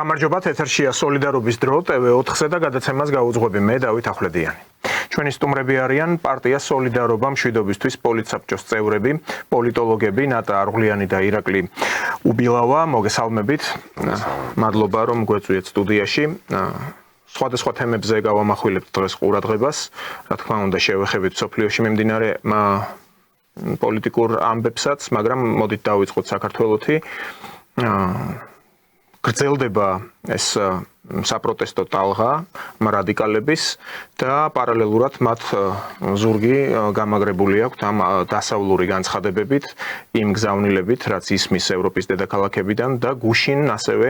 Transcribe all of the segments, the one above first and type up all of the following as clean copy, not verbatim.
გამარჯობათ, ეთერშია სოლიდარობის დრო TV4-ზე და გადაცემას გაუძღვები მე დავით ახვლედიანი. ჩვენი სტუმრები არიან პარტია სოლიდარობა მშვიდობისთვის პოლიტსაბჭოს წევრები, პოლიტოლოგები ნატა არღლიანი და ირაკლი უბილავა. მოგესალმებით. მადლობა რომ გვეწვიეთ სტუდიაში. სხვადასხვა თემებზე გავამახვილებთ დღეს ყურადღებას. რა თქმა უნდა, შევეხებით სოფლიოში მიმდინარე პოლიტიკურ ამბებსაც, მაგრამ მოდით დავიწყოთ საქართველოთი. გრძელდება ეს საპროტესტო ტალღა რადიკალების და პარალელურად მათ ზურგი გამაგრებული აქვთ ამ დასავლური განცხადებებით, იმ გზავნილებით, რაც ისმის ევროპის დედაქალაქებიდან და გუშინ ასევე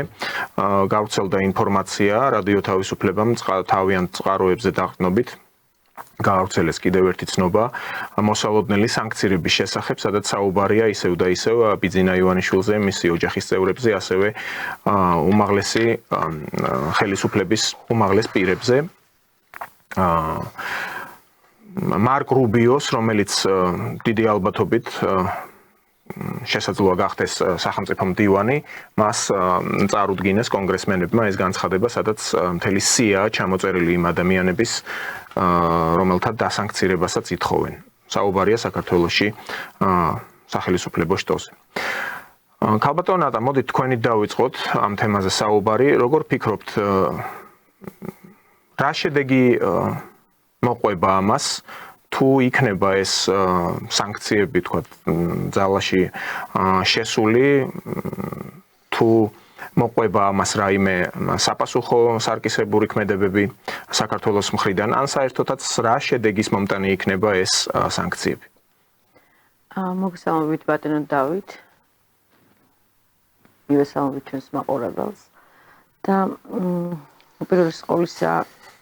გავრცელდა ინფორმაცია რადიო თავისუფლებამ თავიანთ წყაროებზე დაყრდნობით გაავრცელეს კიდევ ერთი ცნობა მოსალოდნელი სანქციების შესახებ, სადაც საუბარია ისევ და ისევ ბიძინა ივანიშვილზე, მისი ოჯახის წევრებზე, ასევე უმაღლესი ხელისუფლების უმაღლეს პირებზე. მარკ რუბიოს, რომელიც დიდი ალბათობით შესაძლოა გახდეს სახელმწიფო მდივანი, მას წარუდგინეს კონგრესმენებმა ეს განცხადება, სადაც მთელი სია ჩამოწერილი იმ ადამიანების რომელთა დასანქცირებასაც ითხოვენ. საუბარია საქართველოში სახელისუფლებო შტოზე. ქალბატონ ნატა, მოდით თქვენით დავიწყოთ ამ თემაზე საუბარი. როგორ ფიქრობთ, რა შედეგი მოყვება ამას? თუ იქნება ეს სანქციები, თქვა, ძალაში შესული, თუ მოყვება ამას რაიმე საპასუხო სარკისებური ქმედებები საქართველოს მხრიდან, ან საერთოდაც რა შედეგის მომტანი იქნება ეს სანქციები? მოგესალმებით ბატონო დავით. მივესალმებით ჩვენს მაყურებელს. და უპირველეს ყოვლისა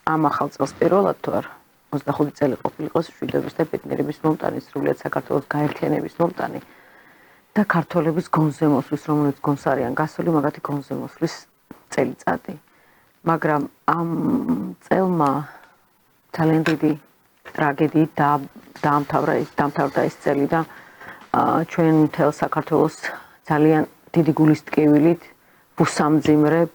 ამ ახალ წელს პირველად თუ არა 25 წელი ყოფილიყო მშვიდობის და ბედნიერების მომტანი, სრულიად საქართველოს გაერთიანების მომტანი და ქართველების გონზე მოსვლის, რომელიც გონს არიან გასული, მაგათი გონზე მოსვლის წელიწადი. მაგრამ ამ წელმა ძალიან დიდი ტრაგედიით დაამთავრა ეს წელი და ჩვენ მთელ საქართველოს ძალიან დიდი გულის ტკივილით უსამძიმრებ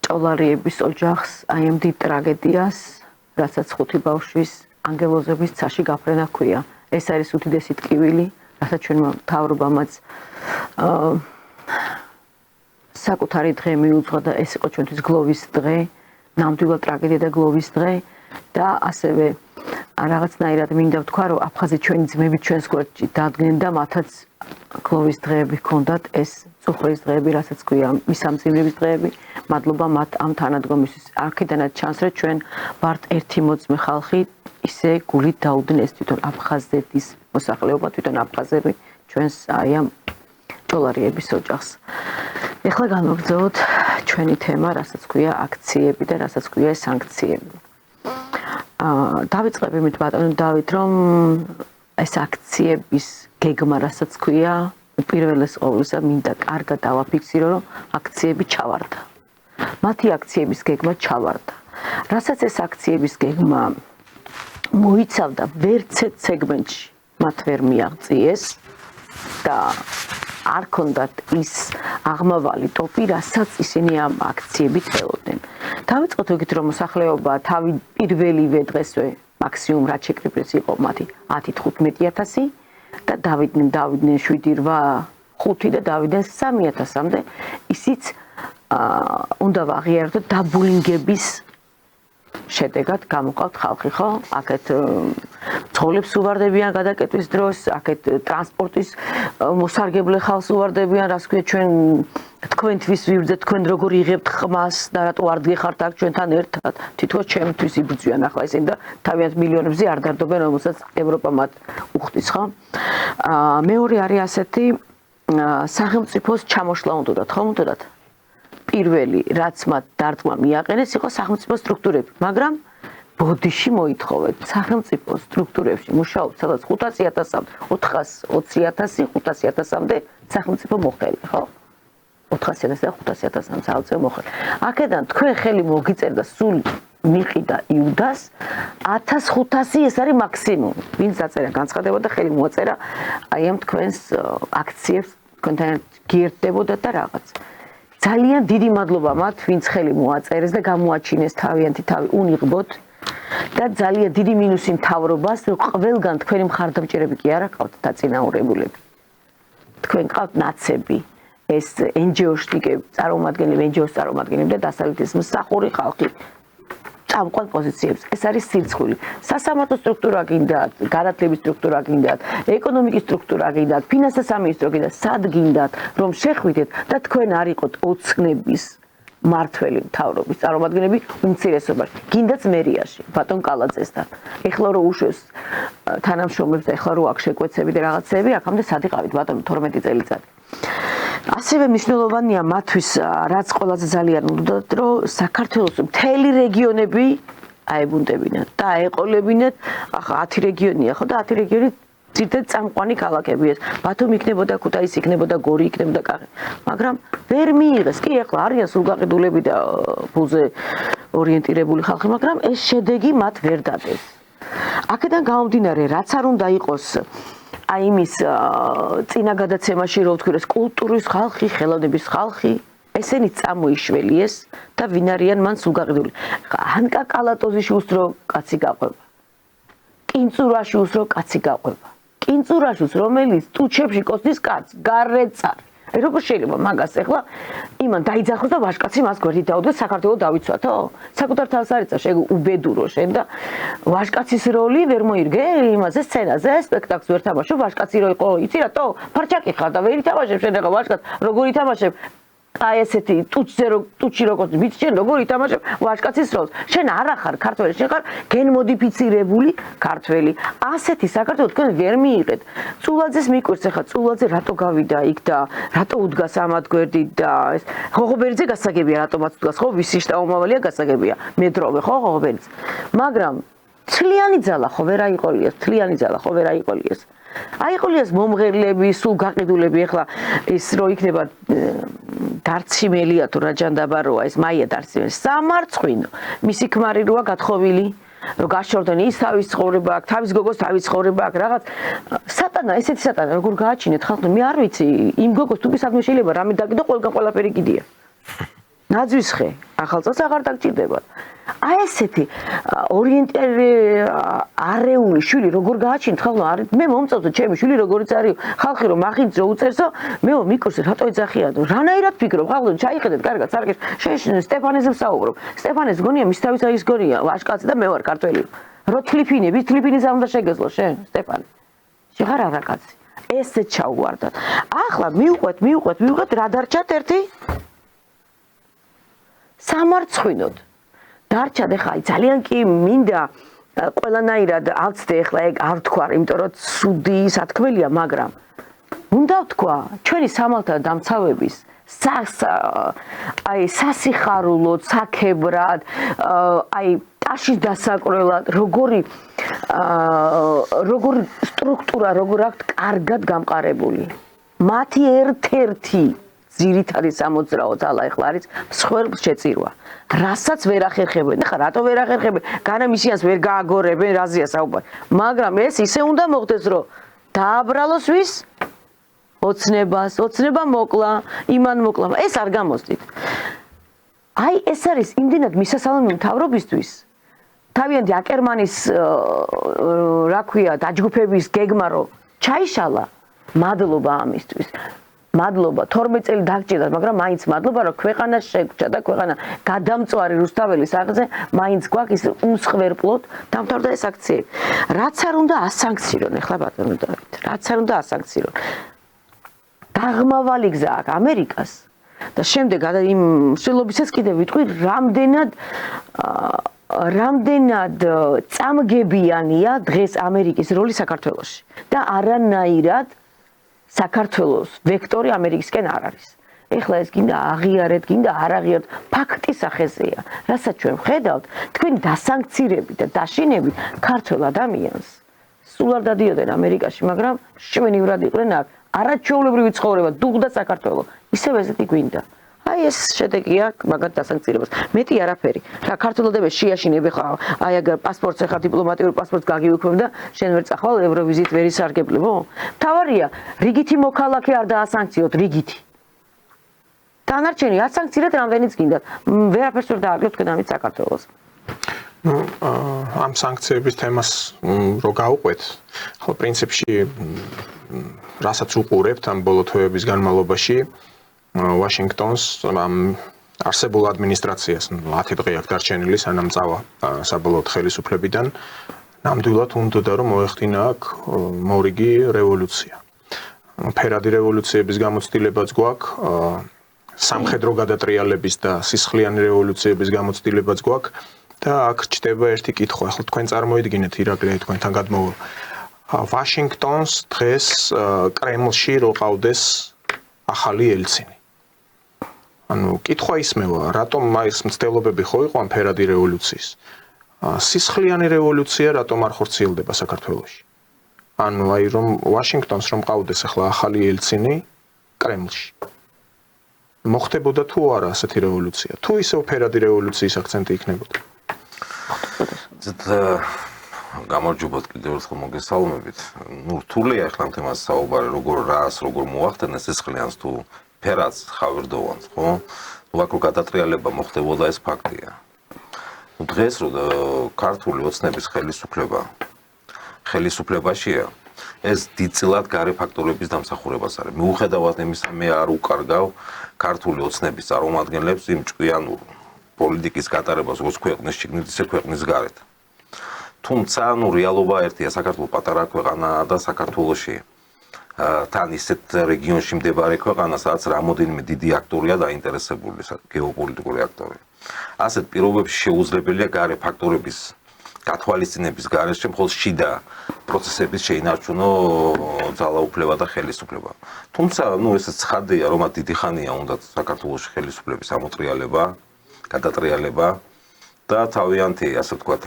ჭოლარიების ოჯახს აი ამ დიდ ტრაგედიას, რასაც 5 ბავშვის ანგელოზების ცაში გაფრენა ჰქვია. ეს არის უდიდესი ტკივილი, რასაც ჩვენმა მთავრობამაც საკუთარი დღე მიუძღვა და ეს იყო ჩვენთვის გლოვის დღე, ნამდვილად ტრაგედია და გლოვის დღე და ასევე რაღაცნაირად მინდა ვთქვა, რომ აფხაზი ჩვენი ძმები ჩვენს გვერდში დადგნენ და მათაც გლოვის დღეები ჰქონდათ, ეს წუხრის დღეები, რასაც ქვია მისამძიმრების დღეები. მადლობა მათ ამ თანადგომისთვის. აქედანაც ჩანს, რომ ჩვენ ვართ ერთი მოწმე ხალხი, ისე გულით დაუდგნენ თვითონ აფხაზეთის მოსახლეობა, თვითონ აფხაზები ჩვენს აი ამ ჭოლარიების ოჯახს. ეხლა განვაგრძელოთ ჩვენი თემა, რასაც ქვია აქციები და რასაც ქვია სანქციები. დავიწყებ იმით ბატონო დავით, რომ ეს აქციების გეგმა, რასაც ქვია, უპირველეს ყოვლისა მინდა კარგად დავაფიქსირო, რომ აქციები ჩავარდა. მათი აქციების გეგმა ჩავარდა. რასაც ეს აქციების გეგმა მოიცავდა, ვერც ერთ სეგმენტში მათ ვერ მიაღწიეს და არ ქონდათ ის აღმავალი ტოპი, რასაც ისინი ამ აქციებით ველოდნენ. დავიწყოთ ეგეთ, რომ მოსახლეობა თავი პირველივე დღესვე მაქსიმუმ რაც შეკრიბეს იყო მათი 10-15,000 და დავიდნენ 7-8, 5 და დავიდნენ 3,000-მდე. ისიც უნდა ვაღიაროთ დაბულინგების შედეგად გამოყავთ ხალხი, ხო? აქეთ ცხოველებს უვარდებიან გადაკეტვის დროს, აქეთ ტრანსპორტის მოსარგებლე ხალხს უვარდებიან, რას ქვია ჩვენ თქვენთვის ვიბრძეთ, თქვენ როგორ იღებთ ხმას და რატო არ დგეხართ აქ ჩვენთან ერთად? თითქოს ჩემთვის იბრძვიან ახლა ისინი და თავიანთ მილიონებზე არ დარდობენ, რომელსაც ევროპა მათ უხდის, ხო? მეორე არის ასეთი სახელმწიფოს ჩამოშლა უნდათ, ხო? უნდათ პირველი, რაც მათ დარტყმა მიაყენეს, იყო სახელმწიფო სტრუქტურები, მაგრამ ბოდიში მოითხოვეთ სახელმწიფო სტრუქტურებში მუშაობს სადაც 500,000-მდე, 420,000, 500,000-მდე სახელმწიფო მოხდელი, ხო? 400,000 და 500,000 სახელმწიფო მოხდელი. აქედან თქვენ ხელი მოგიწერდა სულ მიყიდა იუდას 1500 ეს არის მაქსიმუმი. ვინც დაწერა განცხადება და ხელი მოაწერა აი ამ თქვენს აქციებს, თქვენთან გიერთდებოდა და რაღაც. ძალიან დიდი მადლობა მათ, ვინც ხელი მოაწერეს და გამოაჩინეს თავიანთი თავი უნიღბოთ და ძალიან დიდი მინუსი მთავრობას, რომ ყველგან თქვენი მხარდამჭერები კი არა ყავთ დაწინაურებულები. თქვენ ყავთ ნაცები, ეს NGO-შტიკები, NGO-ს წარმოადგენლები და დასავლეთის მსახური ხალხი. წამყვან პოზიციებს. ეს არის სირცხული. სასამართლო სტრუქტურა გინდათ, განათლების სტრუქტურა გინდათ, ეკონომიკის სტრუქტურა გინდათ, ფინანსთა სამინისტრო გინდათ, სად გინდათ, რომ შეხვიდეთ და თქვენ არ იყოთ ოცნების მართველი მთავრობის წარმომადგენლები უმცირესობაში. გინდათ მერიაში, ბატონ კალაძესთან. ეხლა რო უშვებს თანამშრომლებს, ეხლა რო აქ შეკვეცები და რაღაცები, აქამდე სად იყავით ბატონო 12 წელიწადი. ასევე მნიშვნელოვანია მათთვის, რაც ყველაზე ძალიან უნდათ, რომ საქართველოს მთელი რეგიონები აებუნდებინათ და აეყოლებინათ. ახლა 10 რეგიონია ხო და 10 რეგიონი ძირითადად წამყვანი ქალაქები ეს. ბათუმი იქნებოდა, ქუთაისი იქნებოდა, გორი იქნებოდა, კახეთი. მაგრამ ვერ მიიღეს. კი, ახლა არიან სულგაყიდულები და ფულზე ორიენტირებული ხალხი, მაგრამ ეს შედეგი მათ ვერ დადეს. აქედან გამომდინარე, რაც არ უნდა იყოს აი იმის წინა გადაცემაში რო ვთქვი, ეს კულტურის ხალხი, ხელოვნების ხალხი, ესენი წამოიშველიეს და ვინ არიან მან სულგაყიდული. ანკა კალატოზიში უსრო კაცი გაყვება. კინწურაში უსრო კაცი გაყვება. კინწურაშიც რომელიც ტუჩებში კოცნის კაც, გარეწარ. აი როგორ შეიძლება მაგას ახლა იმან დაიძახოს და ვაჟკაცი მას გვერდით დაუდგეს საქართველოს დავიცვათო? საკუთარ თავს არიცა შენ უბედურო შენ და ვაჟკაცის როლი ვერ მოირგე იმაზე სცენაზე სპექტაკლს ვერ თამაშობ ვაჟკაცი რო იყო იცი რატო? ფარჩაკი ხარ და ვერ ითამაშებ შენ ახლა ვაჟკაც როგორ ითამაშებ? აი ესეთი ტუჩი როგორც ვიცი შენ როგორ ითამაშებ ვაჟკაცის როლს? შენ არ ახარ ქართველი, შენ ხარ გენმოდიფიცირებული ქართველი. ასეთი საქართველოს თქვენ ვერ მიიღეთ. წულაძეს მიკვირს ახლა წულაძე რატო გავიდა იქ და რატო უდგას ამათ გვერდით და ეს ღოღობერიძე გასაგებია რატომაც უდგას ხო ვისი შტაომავალია გასაგებია მედროვე ხო ღოღობერიძე. მაგრამ თლიანი ძალა ხო ვერ აიყოლიეს, თლიანი ძალა ხო ვერ აიყოლიეს. აიყოლიეს მომღერლები, სულ გაყიდულები ახლა ის რო იქნება დარციმელია თუ რა ჯანდაბაროა ეს მაია დარციმელი სამარცხვინო მისი ქმარი როა გათხოვილი რომ გაშორდნენ ის თავის ცხოვრება აქვს თავის გოგოს თავის ცხოვრება აქვს რაღაც სატანა ესეთი სატანა როგორ გააჩინეთ ხალხო მე არ ვიცი იმ გოგოს თუ საქმე შეიძლება რამე დაგიდო ყველგან ყველაფერი კიდია ნაძვის ხე ახალწელს აღარ დაგჭირდება აი ესეთი არეული შვილი როგორ გააჩინეთ ხალხო მე მომწონს ჩემი შვილი როგორიც არის ხალხი რომ ახინძრო უწერსო მე მიკურს რატო ეძახიადო რანაირად ფიქრობ ხალხო ჩაიხედეთ კარგად სარგეს შენ სტეფანეზე ვსაუბრობ სტეფანეს გონია მის თავის ის გონია ვაჟკაცი და მე ვარ ქართველი რო თლიფინები თლიფინის არ უნდა შეგეძლო შენ სტეფანე შეხარ არაკაცი ესე ჩაუვარდათ ახლა მივყვეთ რა დარჩათ ერთი სამარცხვინოდ დარჩა და ხაი ძალიან კი მინდა ყველანაირად ავწდე ახლა ეგ არ თქვა იმიტომ რომ ცუდი სათქმელია მაგრამ უნდა ვთქვა ჩვენი სამართალთა დამცავების აი სასიხარულოდ საქებრად აი ტაშის დასაკვრელად როგორი სტრუქტურა როგორ აქვს კარგად გამყარებული მათი ერთ-ერთი ძირითადი სამოძრაო ძალა ახლა არის მსხვერპლ შეწირვა რასაც ვერ ახერხებენ ხა რატო ვერ ახერხებენ განა მისიანს ვერ გააგორებენ რაზეა საუბარი მაგრამ ეს ისე უნდა მოხდეს რომ დააბრალოს ვის ოცნება მოკლა იმან მოკლა ეს არ გამოსდით აი ეს არის იმდენად მისასალმი მთავრობისთვის თავიანთი აკერმანის რა ქვია დაჯგუფების გეგმა რომ ჩაიშალა მადლობა ამისთვის მადლობა 12 წელი დაგჭირდა მაგრამ მაინც მადლობა რომ ქვეყანა შეგჭა და ქვეყანა გადამწვარი რუსთაველის აღზე მაინც გვაქვს უმსხვერპლოდ დამთავრდა ეს აქციები რაც არ უნდა ასანქცირონ ახლა ბატონო დავით რაც არ უნდა ასანქცირონ დაღმავალი გზა აქვს ამერიკას და შემდეგ იმ მსვლელობისას კიდევ ვიტყვი რამდენად წამგებიანია დღეს ამერიკის როლი საქართველოში და არანაირად საქართველოს ვექტორი ამერიკისკენ არ არის. ეხლა ეს გინდა აღიარეთ, გინდა არ აღიარეთ, ფაქტის სახეზეა. რასაც ჩვენ ვხედავთ, თქვენი დასანქცირებით და დაშინებით ქართველ ადამიანს სულ არ დადიოდნენ ამერიკაში, მაგრამ შვენივრად იყვნენ აქ. არაჩვეულებრივი ცხოვრება, დუღდა საქართველოს. ისევ ესეთი გვინდა. აი ეს შედეგი აქვს მაგათ დასანქცირებას. მეტი არაფერი. რა ქართველოდები შეაშინებ ხა, აი აგერ პასპორტს ახლა დიპლომატიური პასპორტს გაგივიქვებ და შენ ვერ წახვალ ევროვიზით ვერ ისარგებლებო. თავარია, რიგითი მოქალაქე არ დაასანქციოთ, რიგითი. დანარჩენი 10 სანქციად რამდენიც გინდათ. ვერაფერს ვერ დააგებთ თქვენ ამით საქართველოს. ამ სანქციების თემას რო გავუყვეთ, ხო პრინციპში რასაც უყურებთ ამ ბოლო თვეების განმავლობაში ვაშინგტონს ამ არსებულ ადმინისტრაციას 10 დღე აქვს დარჩენილი სანამ წავა საბოლოოდ ხელისუფლებიდან ნამდვილად უნდა რომ მოეხდინა აქ მორიგი რევოლუცია. ფერადი რევოლუციების გამოცდილებაც გვაქვს, სამხედრო გადატრიალების და სისხლიანი რევოლუციების გამოცდილებაც გვაქვს და აქ ჩდება ერთი კითხვა. ახლა თქვენ წარმოიდგინეთ ირაკლი თქვენთან გადმოვა. ვაშინგტონს დღეს კრემლში რო ყავდეს ახალი ელცინი. ანუ კითხვა ისმევა, რატომ ეს მცდელობები ხო იყო ამ ფერადი რევოლუციის? სისხლიანი რევოლუცია რატომ არ ხორციელდება საქართველოში? ანუ აი რომ ვაშინგტონს რომ ყავდეს ახლა ახალი ელცინი კრემლში. მოხდებოდა თუ არა ასეთი რევოლუცია? თუ ისევ ფერადი რევოლუციის აქცენტი იქნებოდა? გამარჯობათ კიდევ ერთხელ მოგესალმებით. რთულია ახლა ამ თემას საუბარი, როგორ მოახდინეს სისხლიანს თუ ფერადს ხავერდოვანს, ხო? აქ გადატრიალება მოხდებოდა ეს ფაქტია. დღეს რო ქართული ოცნების ხელისუფლებაშია ეს დიდწილად გარე ფაქტორების დამსახურებას არის. მიუხედავად იმისა, მე არ უკარგავ ქართული ოცნების წარმომადგენლებს იმ ჭკვიანურ პოლიტიკის გატარებას როგორც ქვეყნის შიგნით, ისე ქვეყნის გარეთ. თუმცა, რეალობა ერთია, საქართველოს პატარა ქვეყანაა და საქართველოში თან ისეთ რეგიონში მდებარე ქვეყანა, სადაც რამოდენიმე დიდი აქტორია დაინტერესებული, გეოპოლიტიკური აქტორი. ასეთ პირობებში შეუძლებელია გარე ფაქტორების გათვალისწინების გარეშე მხოლოდ შიდა პროცესების შეინარჩუნო ძალაუფლება და ხელისუფლება. თუმცა, ესეც ცხადია, რომ დიდი ხანია უნდა საქართველოს ხელისუფლების ამოტრიალება, გადატრიალება და თავიანთი, ასე ვთქვათ,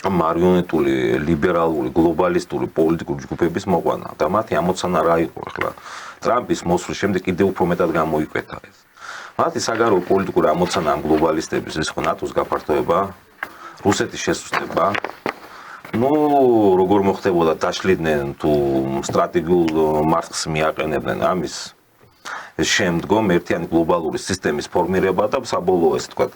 მარიონეტული, ლიბერალური, გლობალისტური პოლიტიკური ჯგუფების მოყვანა და მათი ამოცანა რა იყო ახლა? ტრამპის მოსვლის შემდეგ კიდევ უფრო მეტად გამოიკვეთა ეს. მათი საგარეო პოლიტიკური ამოცანა ამ გლობალისტების ის ხო ნატოს გაფართოება, რუსეთის შესუსტება. როგორ მოხდებოდა დაშლიდნენ თუ სტრატეგიულ მარცხს მიაყენებდნენ ამის შემდგომ ერთიანი გლობალური სისტემის ფორმირება და საბოლოო ესე ვთქვათ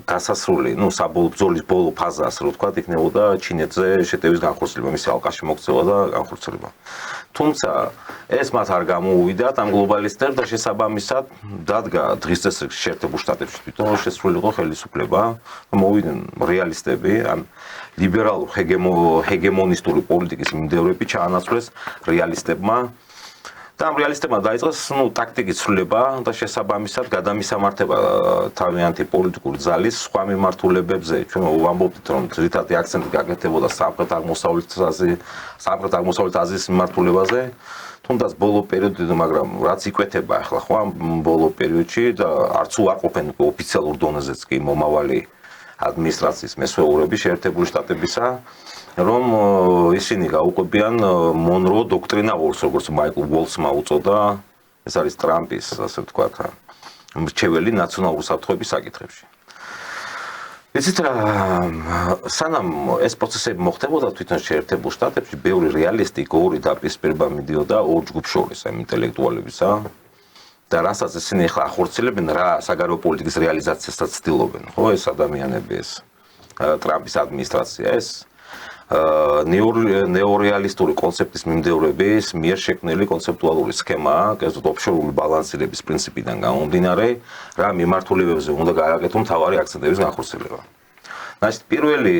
დასასრული, საბოლოო ბრძოლის ბოლო ფაზა, ასე ვთქვათ, იქნებოდა ჩინეთზე შეტევის განხორციელება, მისი ალყაში მოქცევა და განხორციელება. თუმცა ეს მათ არ გამოუვიდათ ამ გლობალისტებს და შესაბამისად დადგა დღის წესრიგში შეერთებულ შტატებში თვითონ შესრულიყო ხელისუფლება, მოვიდნენ რეალისტები, ამ ლიბერალურ ჰეგემონისტური პოლიტიკის მიმდევრები ჩაანაცვლეს რეალისტებმა. და ამ რეალისტებმა დაიწყეს ტაქტიკის ცვლილება და შესაბამისად გადამისამართება თავიანთი პოლიტიკური ძალის სხვა მიმართულებებზე. ჩვენ ვამბობთ, რომ ძირითადი აქცენტი გაკეთებოდა სამხრეთ-აღმოსავლეთ აზიის მიმართულებაზე. თუნდაც ბოლო პერიოდში, მაგრამ რაც იკვეთება ახლა ხო ამ ბოლო პერიოდში და არც უარყოფენ ოფიციალურ დონეზეც კი მომავალი ადმინისტრაციის მესვეურები შეერთებული შტატებისა, რომ ისინი გაუყვებიან მონრო დოქტრინა ვოლს, როგორც მაიკლ ვოლსმა უწოდა, ეს არის ტრამპის, ასე ვთქვათ, მრჩეველი ნაციონალური საფრთხეების საკითხებში. იცით რა, სანამ ეს პროცესები მოხდებოდა თვითონ შეერთებულ შტატებში, ბევრი რეალისტი ორი დაპირისპირება მიდიოდა ორ ჯგუფს შორის, ამ ინტელექტუალებისა და რასაც ისინი ახლა ახორციელებენ, რა საგარეო პოლიტიკის რეალიზაციასაც ცდილობენ, ხო, ეს ადამიანები, ეს ტრამპის ადმინისტრაცია, ეს ნეორეალისტური კონცეფტის მიმდევრების მიერ შექმნილი კონცეპტუალური სქემაა, კერძოდ ოფშორული ბალანსირების პრინციპიდან გამომდინარე, რა მიმართულებებზე უნდა გააკეთო მთავარი აქცენტების განხორციელება. პირველი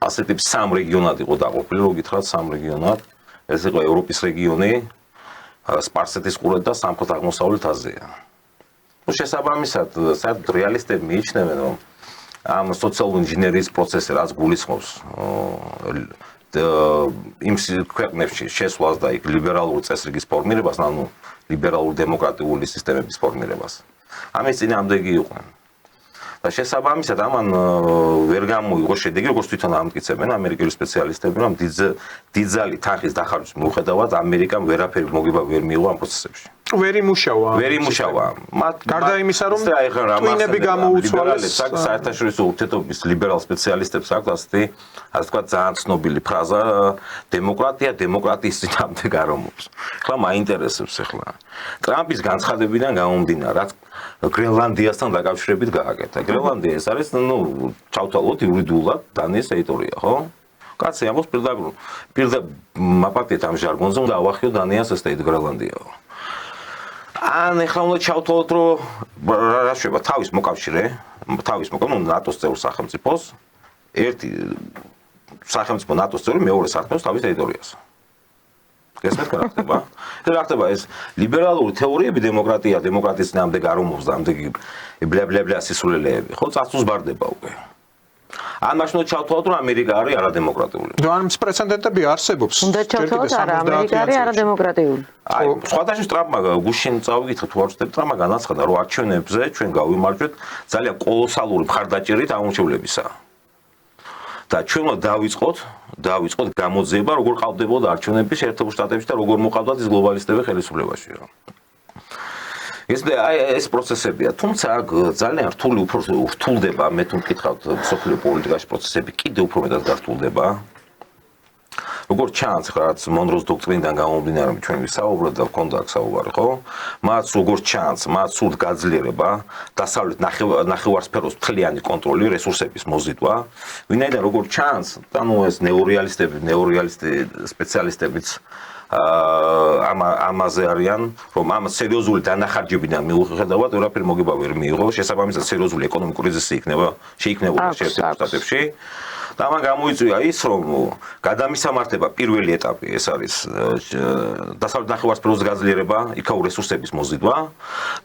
ასეთი სამ რეგიონად იყო დაყოფილი, რო გითხრათ სამ რეგიონად, ეს იყო ევროპის რეგიონი, სპარსეთის ყურე და სამხრეთ-აღმოსავლეთ აზია. შესაბამისად, საერთოდ რეალისტები მიიჩნევენ, რომ ამ სოციალური ინჟინერიის პროცესი რაც გულისხმობს იმ ქვეყნებში შესვლას და იქ ლიბერალური წესრიგის ფორმირებას, ანუ ლიბერალური დემოკრატიული სისტემების ფორმირებას. ამის წინააღმდეგი იყვნენ. და შესაბამისად ამან ვერ გამოიღო შედეგი, როგორც თვითონ ამტკიცებენ ამერიკელი სპეციალისტები, რომ დიდძალი თანხის დახარჯვის მიუხედავად ამერიკამ ვერაფერი მოგება ვერ მიიღო ამ პროცესებში. ვერ იმუშავა. გარდა იმისა, რომ ტვინები გამოუცვალეს საერთაშორისო ურთიერთობების ლიბერალ სპეციალისტებს აქვს ასეთი ძალიან ცნობილი ფრაზა დემოკრატიის წინააღმდეგ არ ომობს. ახლა მაინტერესებს ახლა ტრამპის განცხადებიდან გამომდინარე, რაც გრენლანდიასთან დაკავშირებით გააკეთა. გრენლანდია ეს არის, ჩავთვალოთ იურიდიულად დანიის ტერიტორია, ხო? კაცი ამბობს პირდაპირ მაპატიეთ ამ ჟარგონზე, უნდა ავახიო დანიას ეს გრენლანდიაო. ან ეხლა უნდა ჩავთვალოთ, რომ რა შეება თავის მოკავშირე, ნატოს წევრ სახელმწიფოს, ერთი სახელმწიფო ნატოს წევრი მეორე სახელმწიფოს თავის ტერიტორიას. გესმენთ რა ხდება? რა ხდება ეს ლიბერალური თეორიები დემოკრატიის წინააღმდეგ არ ომობს და ამდენი ბლა სისულელეები, ხო, წასულს ბარდება უკვე. ან მაშინ ჩავთვალოთ, რომ ამერიკა არის არადემოკრატიული. ამ პრეცედენტები არსებობს. უნდა ჩავთვალოთ, არა, ამერიკა არის არადემოკრატიული. აი, სხვადასხვა ტრამპმა გუშინ წავიკითხეთ, თუ არ ვწდებ, ტრამპმა განაცხადა, რომ არჩევნებზე ჩვენ გავიმარჯვეთ ძალიან კოლოსალური მხარდაჭერით აღმოჩევლებისა. და ჩვენ უნდა დავიწყოთ გამოძიება, როგორ ყავდებოდა არჩევნები შეერთებულ შტატებში და როგორ მოყავდათ ის გლობალისტები ხელისუფლებაში. ეს პროცესებია, თუმცა ძალიან რთულდება, მე თუ მკითხავთ სოფლიო პოლიტიკაში პროცესები კიდევ უფრო მეტად გართულდება. როგორც ჩანს, რაც მონროს დოქტრინიდან გამომდინარე, რომ ჩვენ ვისაუბროთ და გქონდა აქ საუბარი, ხო? მათ როგორც ჩანს, მათ სურთ გაძლიერება, დასავლეთ ნახევარსფეროს მთლიანი კონტროლი, რესურსების მოზიდვა. ვინაიდან როგორც ჩანს, ეს ნეორეალისტი სპეციალისტებიც ამაზე არიან, რომ ამ სერიოზული დანახარჯებიდან მიუხედავად, ვერაფერი მოგება ვერ მიიღო, შესაბამისად სერიოზული ეკონომიკური კრიზისი შეიქმნებოდა შეერთებულ შტატებში. და ამან გამოიწვია ის, რომ გადამისამართება პირველი ეტაპი ეს არის დასავლეთ ნახევარსფეროს გაძლიერება, იქაურ რესურსების მოზიდვა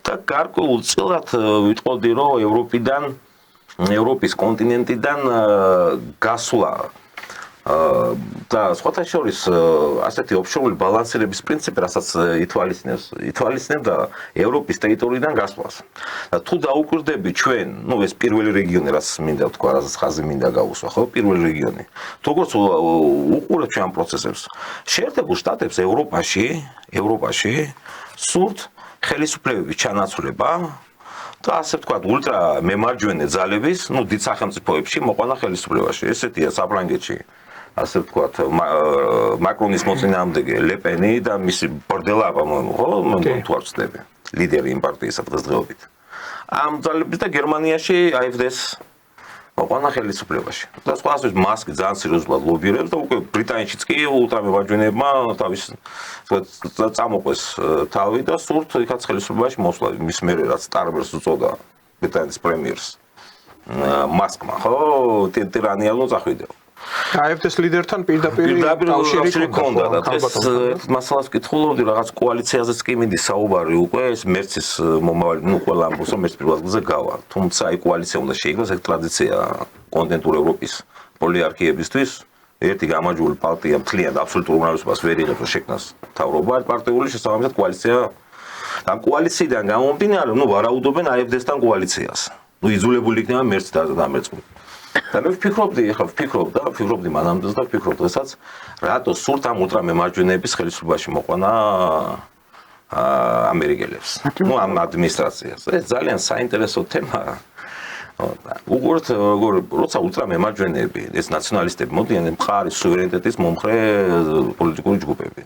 და გარკვეულწილად ვიტყოდი, რომ ევროპის კონტინენტიდან გასვლა და სხვათა შორის ასეთი ოფშორული ბალანსირების პრინციპი, რასაც ითვალისწინებდა ევროპის ტერიტორიიდან გასვლას. და თუ დაუკვირდები ჩვენ, ეს პირველი რეგიონი, რაც მინდა ვთქვა, რასაც ხაზი მინდა გავუსვა, ხო, პირველი რეგიონი. როგორც უყურებთ ჩვენ ამ პროცესებს, შეერთებულ შტატებს ევროპაში სურთ ხელისუფლებების ჩანაცვლება და ასე ვთქვათ, ულტრა მემარჯვენე ძალების, დიდ სახელმწიფოებში მოყვანა ხელისუფლებაში. ესეთია საფრანგეთში. ასე ვთქვათ, მაკრონის მოწინააღმდეგე ლეპენი და მისი ბორდელა, ხო, თუ არ ვცდები, ლიდერი იმ პარტიისა დღესდღეობით. ამ ძალების და გერმანიაში AfD-ს მოყვანა ხელისუფლებაში. და სხვადასხვა მასკი ძალიან სერიოზულად ლობირებს და უკვე ბრიტანეთშიც კი ულტრამემარჯვენეებმა თავის წამოყვეს თავი და სურთ იქაც ხელისუფლებაში მოსვლა. მის მერე რაც სტარმერს უწოდა ბრიტანეთის პრემიერს მასკმა, ხო, ტირანიალო წახვიდეო. AfD-ს ლიდერთან პირდაპირ კავშირი ჰქონდა და ეს მასალას ვკითხულობდი, რაღაც კოალიციაზეც კი მინდის საუბარი უკვე, ეს მერცის მომავალი, ყველა ამბობს, რომ მერც პირველ ადგილზე გავა. თუმცა აი კოალიცია უნდა შეიქმნას, ეს ტრადიცია კონტინენტური ევროპის პოლიარქიებისთვის. ერთი გამარჯვებული პარტია მთლიან აბსოლუტურ უმრავლესობას ვერ იღებს, რომ შექმნას მთავრობა, პარტიული შესაბამისად კოალიცია. ამ კოალიციიდან გამომდინარე, ვარაუდობენ AfD-სთან კოალიციას. იძულებული იქნება მერც დამერწყმული. და მე ვფიქრობდი მანამდეც და ვფიქრობ დღესაც, რატო სურთ ამ ულტრამემარჯვენეების ხელისუფლებაში მოყვანა ამერიკელებს, ამ ადმინისტრაციას. ეს ძალიან საინტერესო თემაა. უყურეთ, როცა ულტრამემარჯვენეები, ეს ნაციონალისტები მოდიან მხარის სუვერენიტეტის მომხრე პოლიტიკური ჯგუფები.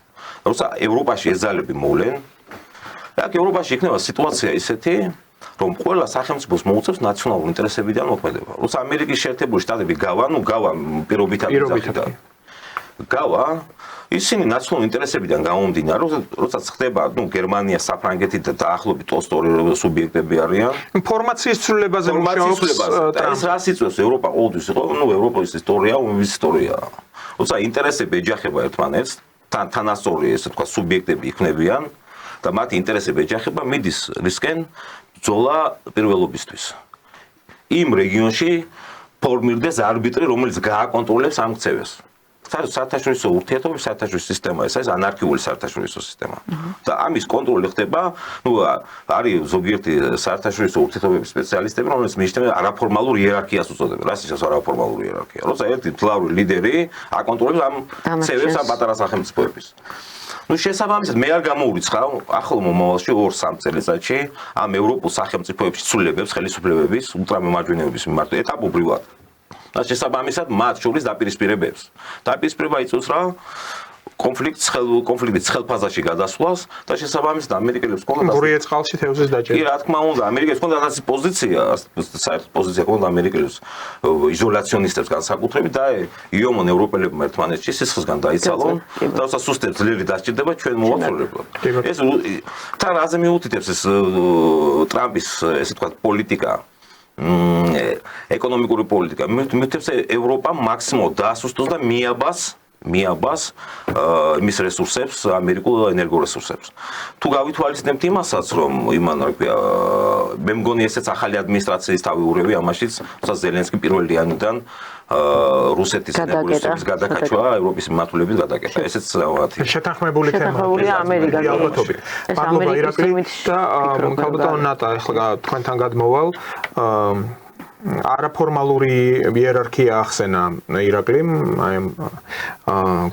როცა ევროპაში ეს ძალები მოვლენ, აქ ევროპაში იქნება სიტუაცია ისეთი, რომ ყველა სახელმწიფოს მოუწევს ნაციონალური ინტერესებიდან მოქმედება. როცა ამერიკის შეერთებული შტატები გავა პირობითად გავა, ისინი ნაციონალური ინტერესებიდან გამომდინარე, როცა ხდება, გერმანია, საფრანგეთი და დაახლოებით ოსტორი სუბიექტები არიან. ინფორმაციის ცვლილებაზე მუშაობს. ეს რას იწვევს? ევროპა ყოველთვის იყო, ევროპის ისტორია, უმის ისტორიაა. როცა ინტერესები ეჯახება ერთმანეთს, თანასწორი, ესე თქვა, სუბიექტები იქნებიან და მათი ინტერესები ეჯახება, მიდის რისკენ ბრძოლა პირველობისთვის. იმ რეგიონში ფორმირდეს არბიტრი, რომელიც გააკონტროლებს ამ ქცევას. საერთაშორისო ურთიერთობების საერთაშორისო სისტემა, ეს არის ანარქიული საერთაშორისო სისტემა. და ამის კონტროლი ხდება, არის ზოგიერთი საერთაშორისო ურთიერთობების სპეციალისტები, რომლებიც მიიჩნევენ არაფორმალურ იერარქიას უწოდებენ. რას ნიშნავს არაფორმალური იერარქია? როცა ერთი მძლავრი ლიდერი აკონტროლებს ამ ქცევებს ამ პატარა სახელმწიფოების. ნუ შესაბამისად მე არ გამოურიცხავ ახლო მომავალში 2-3 წელიწადში ამ ევროპულ სახელმწიფოებში ცვლილებებს ხელისუფლებების ულტრამემარჯვენეობის მიმართ ეტაპობრივად. და შესაბამისად მათ შორის დაპირისპირებებს. დაპირისპირება იწევს რა კონფლიქტის ხელფაზაში გადასვლას და შესაბამისად ამერიკელებს ჰქონდათ გურიე წყალში თევზის დაჭერა. კი, რა თქმა უნდა, ამერიკელებს ჰქონდათ ასეთი პოზიცია, საერთოდ პოზიცია ჰქონდა ამერიკელებს იზოლაციონისტებს განსაკუთრებით და იომონ ევროპელებმა ერთმანეთში სისხლისგან დაიცალონ და უბრალოდ სუსტებს ძლიერი დასჭირდება ჩვენ მოვაცრუებლად. ეს თან რაზე მიუთითებს ეს ტრამპის ესე ვთქვათ პოლიტიკა ეკონომიკური პოლიტიკა მიუთითებს ევროპა მაქსიმალურად დაასუსტოს და მიაბას იმის რესურსებს, ამერიკულ ენერგორესურსებს. თუ გავითვალისწინებთ იმასაც, რომ იმან რა ქვია, მე მგონი ესეც ახალი ადმინისტრაციის თავი ურევი ამაშიც, თუმცა ზელენსკი პირველი იანვარიდან რუსეთის ენერგორესურსების გადაკაჩვა, ევროპის მიმართულების გადაკეთა. ესეც რაღაცა შეთანხმებული თემაა ამერიკა. ალბათობით. მადლობა ირაკლი და ქალბატონ ნატა, ახლა თქვენთან გადმოვალ არაფორმალური იერარქია ახსენა ირაკლიმ აი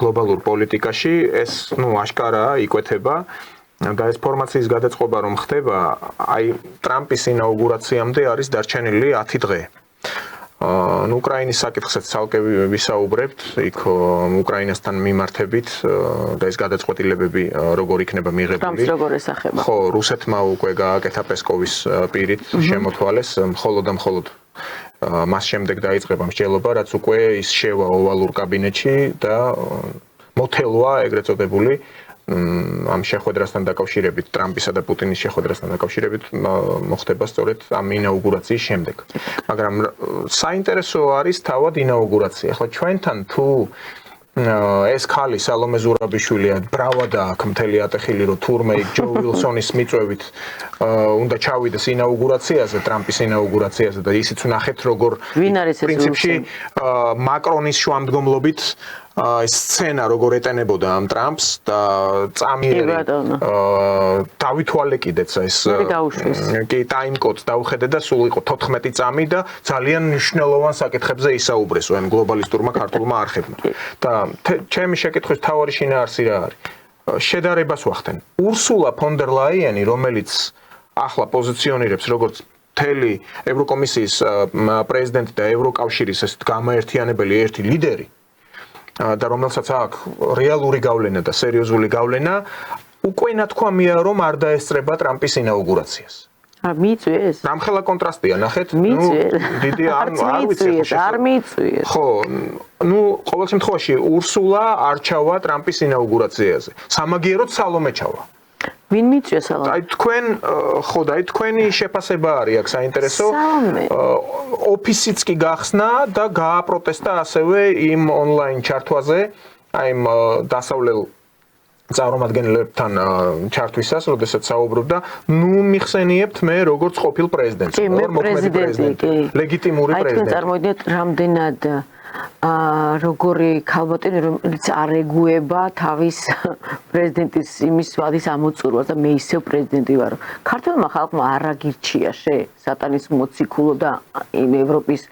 გლობალურ პოლიტიკაში ეს აშკარაა იკვეთება და ეს ფორმაციის გადაწყობა რომ ხდება აი ტრამპის ინაუგურაციამდე არის დარჩენილი 10 დღე. უკრაინის საკითხსაც ცალკე ვისაუბრებთ, იქ უკრაინასთან მიმართებით და ეს გადაწყვეტილებები როგორ იქნება მიღებული. ტრამპს როგორ ესახება? ხო, რუსეთმა უკვე გააკეთა პესკოვის პირით შემოთვალეს, მხოლოდ და მხოლოდ მას შემდეგ დაიწყება მსჯელობა, რაც უკვე ის შევა ოვალურ კაბინეტში და მოთელვა ეგრეთ წოდებული ამ შეხვედრასთან დაკავშირებით, ტრამპისა და პუტინის შეხვედრასთან დაკავშირებით მოხდება სწორედ ამ ინაუგურაციის შემდეგ. მაგრამ საინტერესო არის თავად ინაუგურაცია. ახლა ჩვენთან თუ ეს ხალი სალომე ზურაბიშვილია, ბრავადა აქვს მთელი ატეხილი, რომ თურმე იქ ჯო ვილსონის მიწვევით უნდა ჩავიდეს ინაუგურაციაზე, ტრამპის ინაუგურაციაზე და ისიც ვნახეთ, როგორ პრინციპში მაკრონის შუამდგომლობით ეს სცენა როგორ ეტენებოდა ამ ტრამპს და წამიერი დავითვალე კიდეც ეს კი ტაიმკოდს დაუხედე და სულ იყო 14 წამი და ძალიან მნიშვნელოვან საკითხებზე ისაუბრეს ამ გლობალისტურმა ქართულმა არხებმა და ჩემი შეკითხვის მთავარი შინაარსი რა არის შედარებას ვახდენ ურსულა ფონ დერ ლაიენი რომელიც ახლა პოზიციონირებს როგორც მთელი ევროკომისიის პრეზიდენტი და ევროკავშირის ეს გამაერთიანებელი ერთი ლიდერი და რომელსაც აქვს რეალური გავლენა და სერიოზული გავლენა უკვე ნათქვამია რომ არ დაესწრება ტრამპის ინაუგურაციას. მიწვიეს? რამხელა კონტრასტია, ნახეთ? დიდი არ მიწვიეს. ხო, ყოველ შემთხვევაში ურსულა არ ჩავა ტრამპის ინაუგურაციაზე. სამაგიეროდ სალომე ჩავა. ვინ მიწვიეს სალომე? აი თქვენ ხო და აი თქვენი შეფასება არის აქ საინტერესო. ოფისიც კი გახსნა და გააპროტესტა ასევე იმ ონლაინ ჩართვაზე, აი იმ დასავლელ წარმომადგენლებთან ჩართვისას, როდესაც საუბრობდა, მიხსენიებთ მე როგორც ყოფილ პრეზიდენტს, მოქმედი პრეზიდენტი, ლეგიტიმური პრეზიდენტი. აი თქვენ წარმოიდგინეთ რამდენად როგორი ქალბატონი რომელიც არ ეგუება თავის პრეზიდენტის იმის ვადის ამოწურვას და მე ისევ პრეზიდენტი ვარო. ქართულმა ხალხმა არ აგირჩია სატანის მოციქულო და იმ ევროპის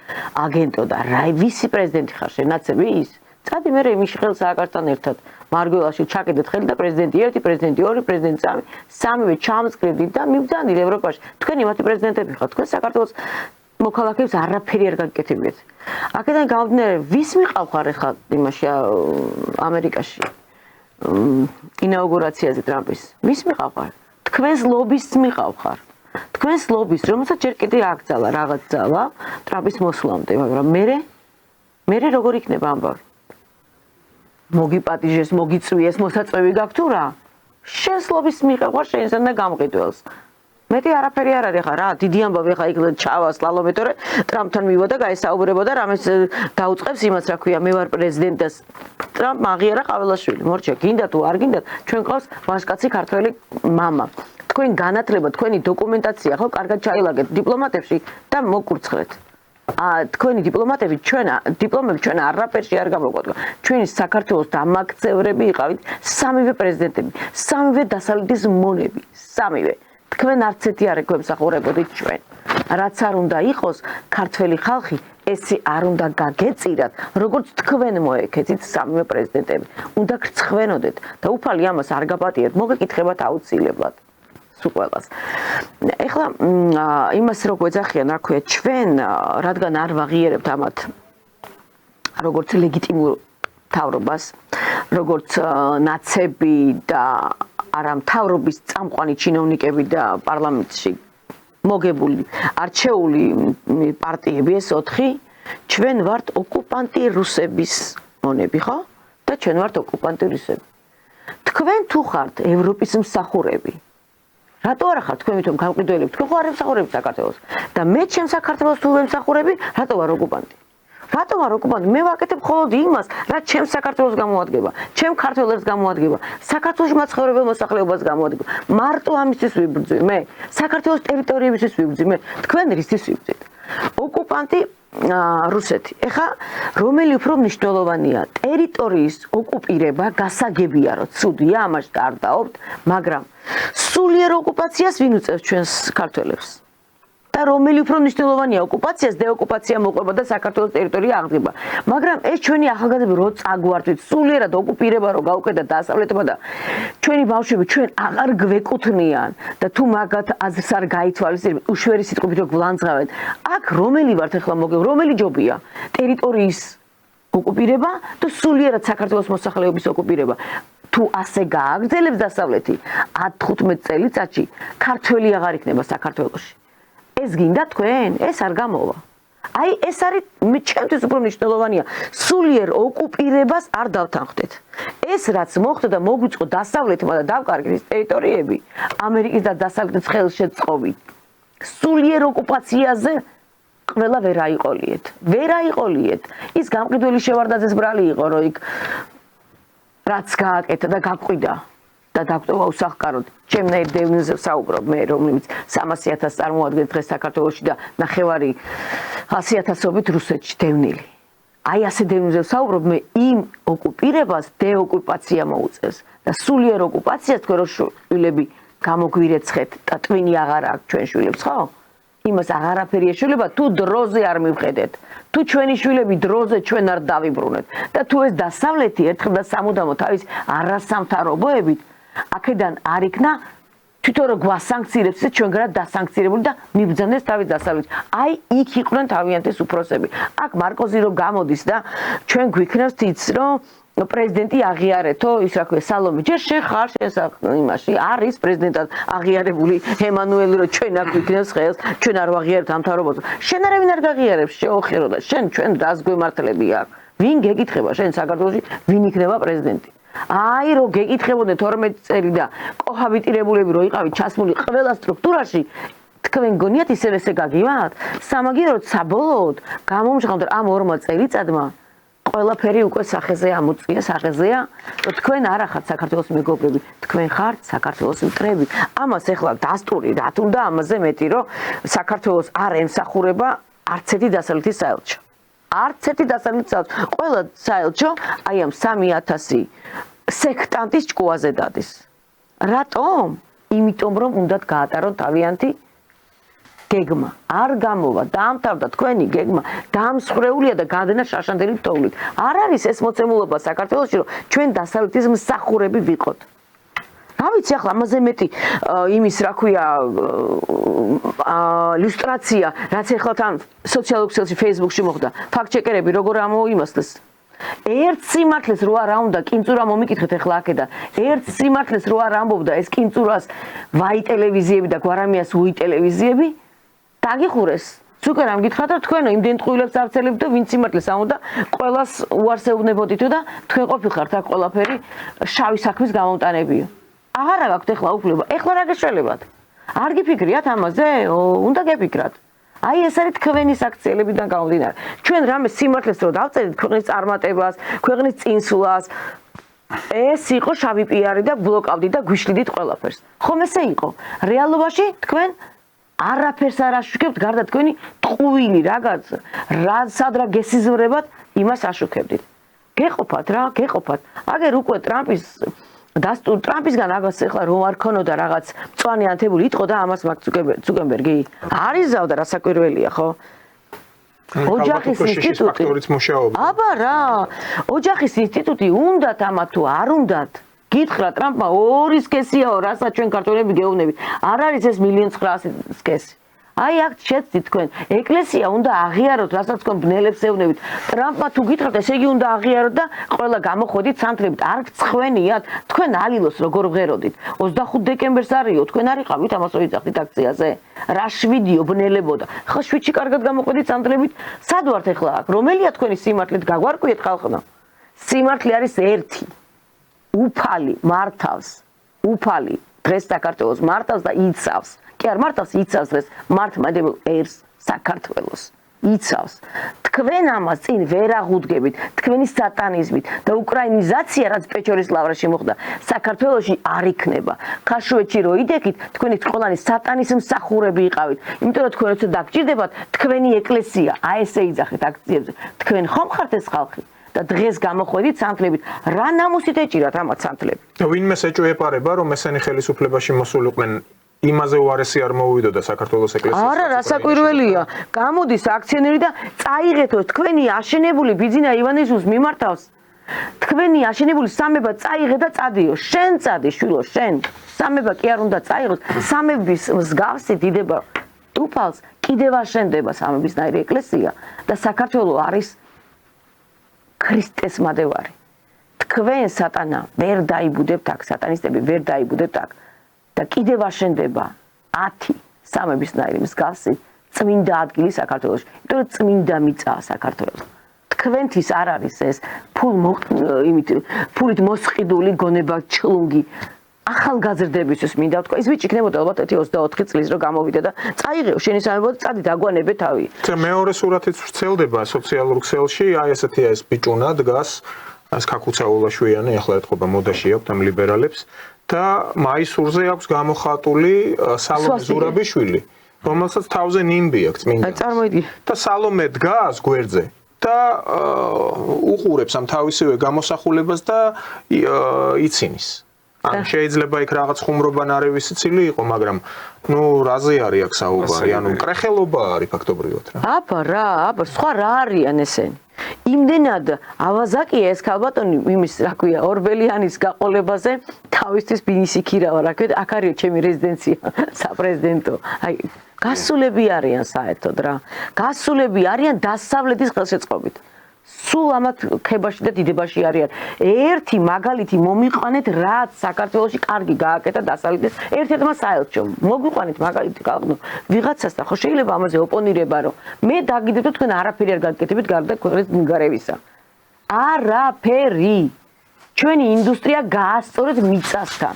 აგენტო და რა ვისი პრეზიდენტი ხარ შენაცები ის? წადი მე იმის ხელ სააკართან ერთად მარგველაში ჩაკიდეთ ხელი და პრეზიდენტი 1, პრეზიდენტი 2, პრეზიდენტი 3, სამივე ჩამწკრივდით და მივდანილ ევროპაში. თქვენ იმათი პრეზიდენტები ხართ, თქვენ საქართველოს მოქალაქეებს არაფერი არ გაკეთებიათ. აქედან გამომდინარე, ვის მიყავხარ ახლა იმაში ამერიკაში ინაუგურაციაზე ტრამპის? ვის მიყავხარ? თქვენს ლობის მიყავხარ. თქვენს ლობის, რომელსაც ჯერ კიდე აკრძალა რაღაც ძალა ტრამპის მოსვლამდე, მაგრამ მე როგორ იქნება ამბავი? მოგიპატიჟეს, მოგიწვიეს, მოსაწვევი გაქვს თუ რა? შენს ლობის მიყავხარ შენსა და გამყიდველს. მეტი არაფერი არ არის ხა რა დიდი ამბავი ხა იქ ჩავა სლალომე თორე ტრამპთან მივა და გაესაუბრებოდა რამეს დაუწყებს იმას რა ქვია მე ვარ პრეზიდენტი და ტრამპ მაგიერა ყაველაშვილი მორჩა გინდა თუ არ გინდა ჩვენ ყავს ვაჟკაცი ქართველი მამა თქვენ განათლება თქვენი დოკუმენტაცია ხო კარგად ჩაილაგეთ დიპლომატებში და მოკურცხლეთ თქვენი დიპლომატები დიპლომები ჩვენ არაფერში არ გამოგვადგა ჩვენი საქართველოს დამაქცევრები იყავით სამივე პრეზიდენტები სამივე დასავლეთის მონები სამივე თქვენ არც ერთი არ ეკმსახურებოდით ჩვენ რაც არ უნდა იყოს ქართველი ხალხი ეს არ უნდა გაგეწირათ, როგორც თქვენ მოეკეთით სამივე პრეზიდენტები. უნდა გრცხვენოდეთ და უფალი ამას არ გაპატიეთ, მოგეკითხებათ აუცილებლად. სულ ყველას. ეხლა იმას რო გვეძახიან, რა ქვია, ჩვენ რადგან არ ვაღიარებთ ამათ როგორც ლეგიტიმურ მთავრობას, როგორც ნაცები და არა მთავრობის წამყვანი ჩინოვნიკები და პარლამენტში მოგებული არჩეული პარტიები ეს 4 ჩვენ ვართ ოკუპანტი რუსების მონები, ხო? და ჩვენ ვართ ოკუპანტი რუსები. თქვენ თუ ხართ ევროპის მსახურები. რატო არ ხართ თქვენ მithom გამყიდველები? თქვენ ხო არ ემსახურებთ საქართველოს და მე ჩემ საქართველოს თუ ვემსახურები, რატო ვარ ოკუპანტი? რატო ვარ ოკუპანტი? მე ვაკეთებ მხოლოდ იმას, რაც ჩემ საქართველოს გამოადგება, ჩემ ქართველებს გამოადგება, საქართველოს მაცხოვრებელ მოსახლეობას გამოადგება. მარტო ამისთვის ვიბრძვი მე, საქართველოს ტერიტორიებისთვის ვიბრძვი მე, თქვენ რისთვის ვიბრძვით? ოკუპანტი რუსეთი. ეხა რომელი უფრო მნიშვნელოვანია? ტერიტორიის ოკუპირება გასაგებია, რომ ცუდია, ამაში არ დავობთ, მაგრამ სულიერ ოკუპაციას ვინ უწევს ჩვენს ქართველებს? და რომელი უფრო მნიშვნელოვანია ოკუპაციას, დეოკუპაცია მოყვება და საქართველოს ტერიტორია აღდგება. მაგრამ ეს ჩვენი ახალგაზრდები რო წაგვართვით, სულიერად ოკუპირება რო გავუკეთეთ დასავლეთმა და ჩვენი ბავშვები ჩვენ აღარ გვეკუთვნიან და თუ მაგათ აზრს არ გაითვალისწინებთ, უშვერი სიტყვით რო გვლანძღავენ, აქ რომელი ვართ ახლა მოგებ, რომელი ჯობია? ტერიტორიის ოკუპირება და სულიერად საქართველოს მოსახლეობის ოკუპირება. თუ ასე გააგრძელებს დასავლეთი, 10-15 წელიწადში ქართველი აღარ იქნება საქართველოში. ეს გინდა თქვენ? ეს არ გამოვა. აი ეს არის ჩემთვის უფრო მნიშვნელოვანია. სულიერ ოკუპირებას არ დავთანხმდეთ. ეს რაც მოხდა და მოგვიწყო დასავლეთმა და დავკარგეთ ეს ტერიტორიები, ამერიკის და დასავლეთის ხელშეწყობით. სულიერ ოკუპაციაზე ყველა ვერ აიყოლიეთ. ვერ აიყოლიეთ. ის გამყიდველი შევარდაძეს ბრალი იყო, რომ იქ რაც გააკეთა და გაყვიდა. და დაგტოვა უსახკაროდ. ჩემნაირ დევნილზე საუბრობ მე, რომელიც 300,000 წარმოადგენს დღეს საქართველოში და 900,000-ობით რუსეთში დევნილი. აი ასე დევნილზე საუბრობ მე, იმ ოკუპირებას დეოკუპაცია მოუწევს და სულიერ ოკუპაციას თქვენ რო შვილები გამოგვირეცხეთ და ტვინი აღარ აქვს ჩვენ შვილებს, ხო? იმას აღარაფერი ეშველება თუ დროზე არ მივხედეთ. თუ ჩვენი შვილები დროზე ჩვენ არ დავიბრუნეთ და თუ ეს დასავლეთი ერთხელ და სამუდამოდ თავის არასამთავრობოებით აქედან არ იქნა თვითონ რო გვასანქცირებს ჩვენ გრად დასანქცირებული და მიბრძანდეს თავის დასავლეთ. აი იქ იყვნენ თავიანთი უფროსები. აქ მარკოზი რო გამოდის და ჩვენ გვიქნევს თიც რომ პრეზიდენტი აღიარეთო, ის რა ქვია, სალომე, ჯერ შენ ხარ იმაში, არის პრეზიდენტად აღიარებული ემანუელი, რომ ჩვენ აქ ვიქნევს ხელს, ჩვენ არ ვაღიარებთ ამ მთავრობას. შენ არავინ არ გაღიარებს, შეოხერო და შენ ჩვენ რას გვემართლები აქ? ვინ გეკითხება შენ საქართველოში, ვინ იქნება პრეზიდენტი? აი რო გეკითხებოდნენ 12 წელი და კოჰაბიტირებულები რო იყავით ჩასმული ყველა სტრუქტურაში, თქვენ გონიათ ისევ ესე გაგივათ? სამაგიეროდ საბოლოოდ გამომჟღავნდა ამ 2 წელიწადმა ყველაფერი უკვე სახეზე ამოწია, სახეზეა, რომ თქვენ არ ახართ საქართველოს მეგობრები, თქვენ ხართ საქართველოს მტრები. ამას ეხლა დასტური რა თუნდა ამაზე მეტი, რომ საქართველოს არ ემსახურება არც ერთი დასავლეთის საელჩო. არც ერთი დასავლეთის საელჩო. ყველა საელჩო აი ამ 3,000 სექტანტის ჭკუაზე დადის. რატომ? იმიტომ რომ უნდათ გაატარონ თავიანთი გეგმა არ გამოვა, დაამთავრდა თქვენი გეგმა, დამსხვრეულია და გადანა შაშანდელი თოვლით. არ არის ეს მოცემულობა საქართველოში, რომ ჩვენ დასავლეთის მსახურები ვიყოთ. რა ვიცი ახლა ამაზე მეტი იმის რა ქვია ილუსტრაცია, რაც ახლა თან სოციალურ ქსელში, Facebook-ში მოხდა. ფაქტ-ჩეკერები როგორ ამოიმასლეს? ერთ სიმართლეს რო არ უნდა კინწურა მომიკითხეთ ახლა აქედან. ერთ სიმართლეს რო არ ამბობდა ეს კინწურას ვაი ტელევიზიები და გვარამიას უი ტელევიზიები დაგიხურეს. თუკენ ამ გითხრათ რომ თქვენო იმდენ ტყუილებს არცელებთ და ვინც სიმართლეს ამბობდა, ყველას უარსებდებოდით და თქვენ ყოფილხართ აქ ყველაფერი შავი საქმის გამომტანებიო. აღარა გაქვთ ახლა უფლება. ახლა რა გეშველებათ? არ გიფიქრიათ ამაზე? უნდა გეფიქრათ. აი ეს არის თქვენი საქციელებიდან გამომდინარე. ჩვენ რამე სიმართლეს რო დავწერთ ქვეყნის წარმატებას, ქვეყნის წინსვლას, ეს იყო შავი პიარი და ბლოკავდით და გვიშლიდით ყველაფერს. ხომ ესე იყო? რეალობაში თქვენ არაფერს არ აშუქებთ გარდა თქვენი ტყუილი რაღაც სად რა გესიზმრებათ იმას აშუქებდით. გეყოფათ რა, გეყოფათ. აგერ უკვე ტრამპისგან აგას ახლა რომ არ ქონოდა რაღაც მწვანე ანთებული იტყო და ამას მაგ ცუკენბერგი არის ზავდა რა საკვირველია ხო? ოჯახის ინსტიტუტი აბა რა ოჯახის ინსტიტუტი უნდათ ამათ თუ არ უნდათ გითხრა ტრამპმა ორი სქესიაო რასაც ჩვენ ქართველები გეუბნებით არ არის ეს 1.900.000 სქესი აი აქ შეცდით თქვენ ეკლესია უნდა აღიაროთ რასაც თქვენ ბნელებს ეუბნებით ტრამპმა თუ გითხრათ ესე იგი უნდა აღიაროთ და ყველა გამოходით სანთლებით არ გცხვენიათ თქვენ ალილოს როგორ ვღეროდით 25 დეკემბერს არისო თქვენ არ იყავით ამას რო იძახით აქციაზე რა შვიდიო ბნელებოდა ხო შვიდში კარგად გამოходით სანთლებით სად ვართ ახლა აქ რომელია თქვენი სიმართლით გაგვარკვიეთ ხალხო სიმართლე არის ერთი უფალი მართავს უფალი დღეს საქართველოს მართავს და იცავს კი არ მართავს იცავს დღეს მართლმადებელ ერს საქართველოს იცავს თქვენ ამას წინ ვერ აღუდგებით თქვენი სატანიზმით და უკრაინიზაცია რაც პეჩორის ლავრაში მოხდა საქართველოში არ იქნება ქაშვეთში რო იდექით თქვენი ყველანი სატანის მსახურები იყავით იმიტომ რომ თქვენ როცა დაგჭირდებათ თქვენი ეკლესია აი ესე იძახეთ აქციებზე თქვენ ხომ ხართ ეს ხალხი და დღეს გამოходით სანთლებით რა ნამუსით ეჭირათ ამათ სანთლები ვინმეს ეჭვეპარება რომ ესენი ხელისუფლებაში მოსულიყვნენ იმაზე უარესი არ მოუვიდოდა საქართველოს ეკლესიას არა რასაკვირველია გამოდის აქციონერი და წაიღეთო თქვენი აშენებული ბიძინა ივანიშვილს მიმართავს თქვენი აშენებული სამება წაიღე და წადიო შენ წადი შვილო შენ სამება კი არ უნდა წაიღოს სამების მსგავსი დიდება უფალს კიდევ აშენდება სამებისნაირი ეკლესია და საქართველო არის ქრისტეს მადევარი თქვენ სატანა ვერ დაიბუდებთ აქ სატანისტები ვერ დაიბუდებთ აქ და კიდევ აშენდება 10 სამებისნაირი მსგავსი წმინდა ადგილი საქართველოში იმიტომ რომ წმინდა მიწაა საქართველო თქვენთვის არ არის ეს ფულით მოსყიდული გონება ჩლუნგი ახალგაზრდებისთვის მინდა ვთქვა ის ვიჭი იქნებოდა ალბათ 24 წლის რო გამოვიდა და წაიღეო შენი სამება და წადით აგვანებე თავი მეორე სურათიც ვრცელდება სოციალურ ქსელში აი ესეთია ეს ბიჭუნა დგას ეს ქაქუცაულაშვიანი ახლა ეთქობა მოდაში აქვს ამ ლიბერალებს და მაისურზე აქვს გამოხატული სალომე ზურაბიშვილი, რომელსაც თავზე ნიმბი აქვს წმინდა. წარმოიდგინე. და სალომე დგას გვერდზე და უყურებს ამ თავისივე გამოსახულებას და იცინის. ან შეიძლება იქ რაღაც ხუმრობა ნარევის სიცილი იყო, მაგრამ ნუ რაზე არის აქ საუბარი, ანუ კრეხელობა არის ფაქტობრივად რა. აბა, სხვა რა არიან ესენი? იმდენად ავაზაკია ეს ქალბატონი იმის რა ქვია ორბელიანის გაყოლებაზე თავისთვის ბინისი ქირავა რა ქვია აქ არის ჩემი რეზიდენცია საპრეზიდენტო აი გასულები არიან საერთოდ რა გასულები არიან დასავლეთის ხელშეწყობით სულ ამათ ქებაში და დიდებაში არიან ერთი მაგალითი მომიყვანეთ რაც საქართველოში კარგი გააკეთა დასავლეთის ერთ-ერთმა საელჩომ მოგვიყვანეთ მაგალითი გავხდო ვიღაცასთან ხო შეიძლება ამაზე ოპონირება რომ მე დაგიდებ და თქვენ არაფერი არ გაკეთებით გარდა ქვეყნის ნგარევისა არაფერი ჩვენი ინდუსტრია გაასწორეთ მიწასთან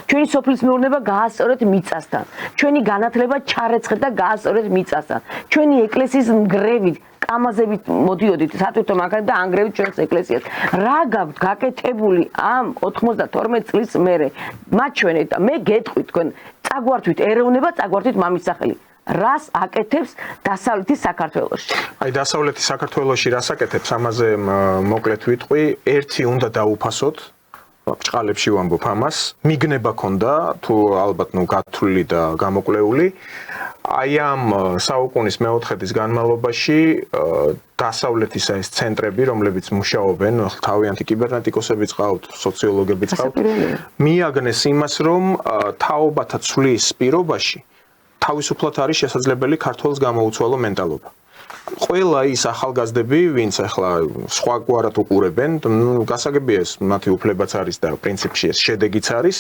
ჩვენი სოფლის მეურნეობა გაასწორეთ მიწასთან ჩვენი განათლება ჩარეცხეთ და გაასწორეთ მიწასთან ჩვენი ეკლესიის ნგრევით კამაზებით მოდიოდით სატვირთო მაგალითად და ანგრევით ჩვენს ეკლესიას რა გაქვთ გაკეთებული ამ 92 წლის მერე მათ ჩვენეთ და მე გეტყვით თქვენ წაგვართვით ეროვნება წაგვართვით მამის სახელი რას აკეთებს დასავლეთის საქართველოში აი დასავლეთის საქართველოში რას აკეთებს ამაზე მოკლედ ვიტყვი ერთი უნდა დაუფასოთ ბჭყალებში ვამბობ ამას მიგნება ქონდა თუ ალბათ ნუ გათვლილი და გამოკვლეული აი ამ საუკუნის მეოთხედის განმავლობაში დასავლეთის ეს ცენტრები რომლებიც მუშაობენ თავიანთი კიბერნეტიკოსებიც ყავთ სოციოლოგებიც ყავთ მიაგნეს იმას რომ თაობათა ცვლის პირობაში თავისუფლად არის შესაძლებელი ქართველს გამოუცვალო მენტალობა ყველა ის ახალგაზრდები, ვინც ახლა სხვაგვარად უყურებენ, გასაგებია ეს მათი უფლებაც არის და პრინციპში ეს შედეგიც არის.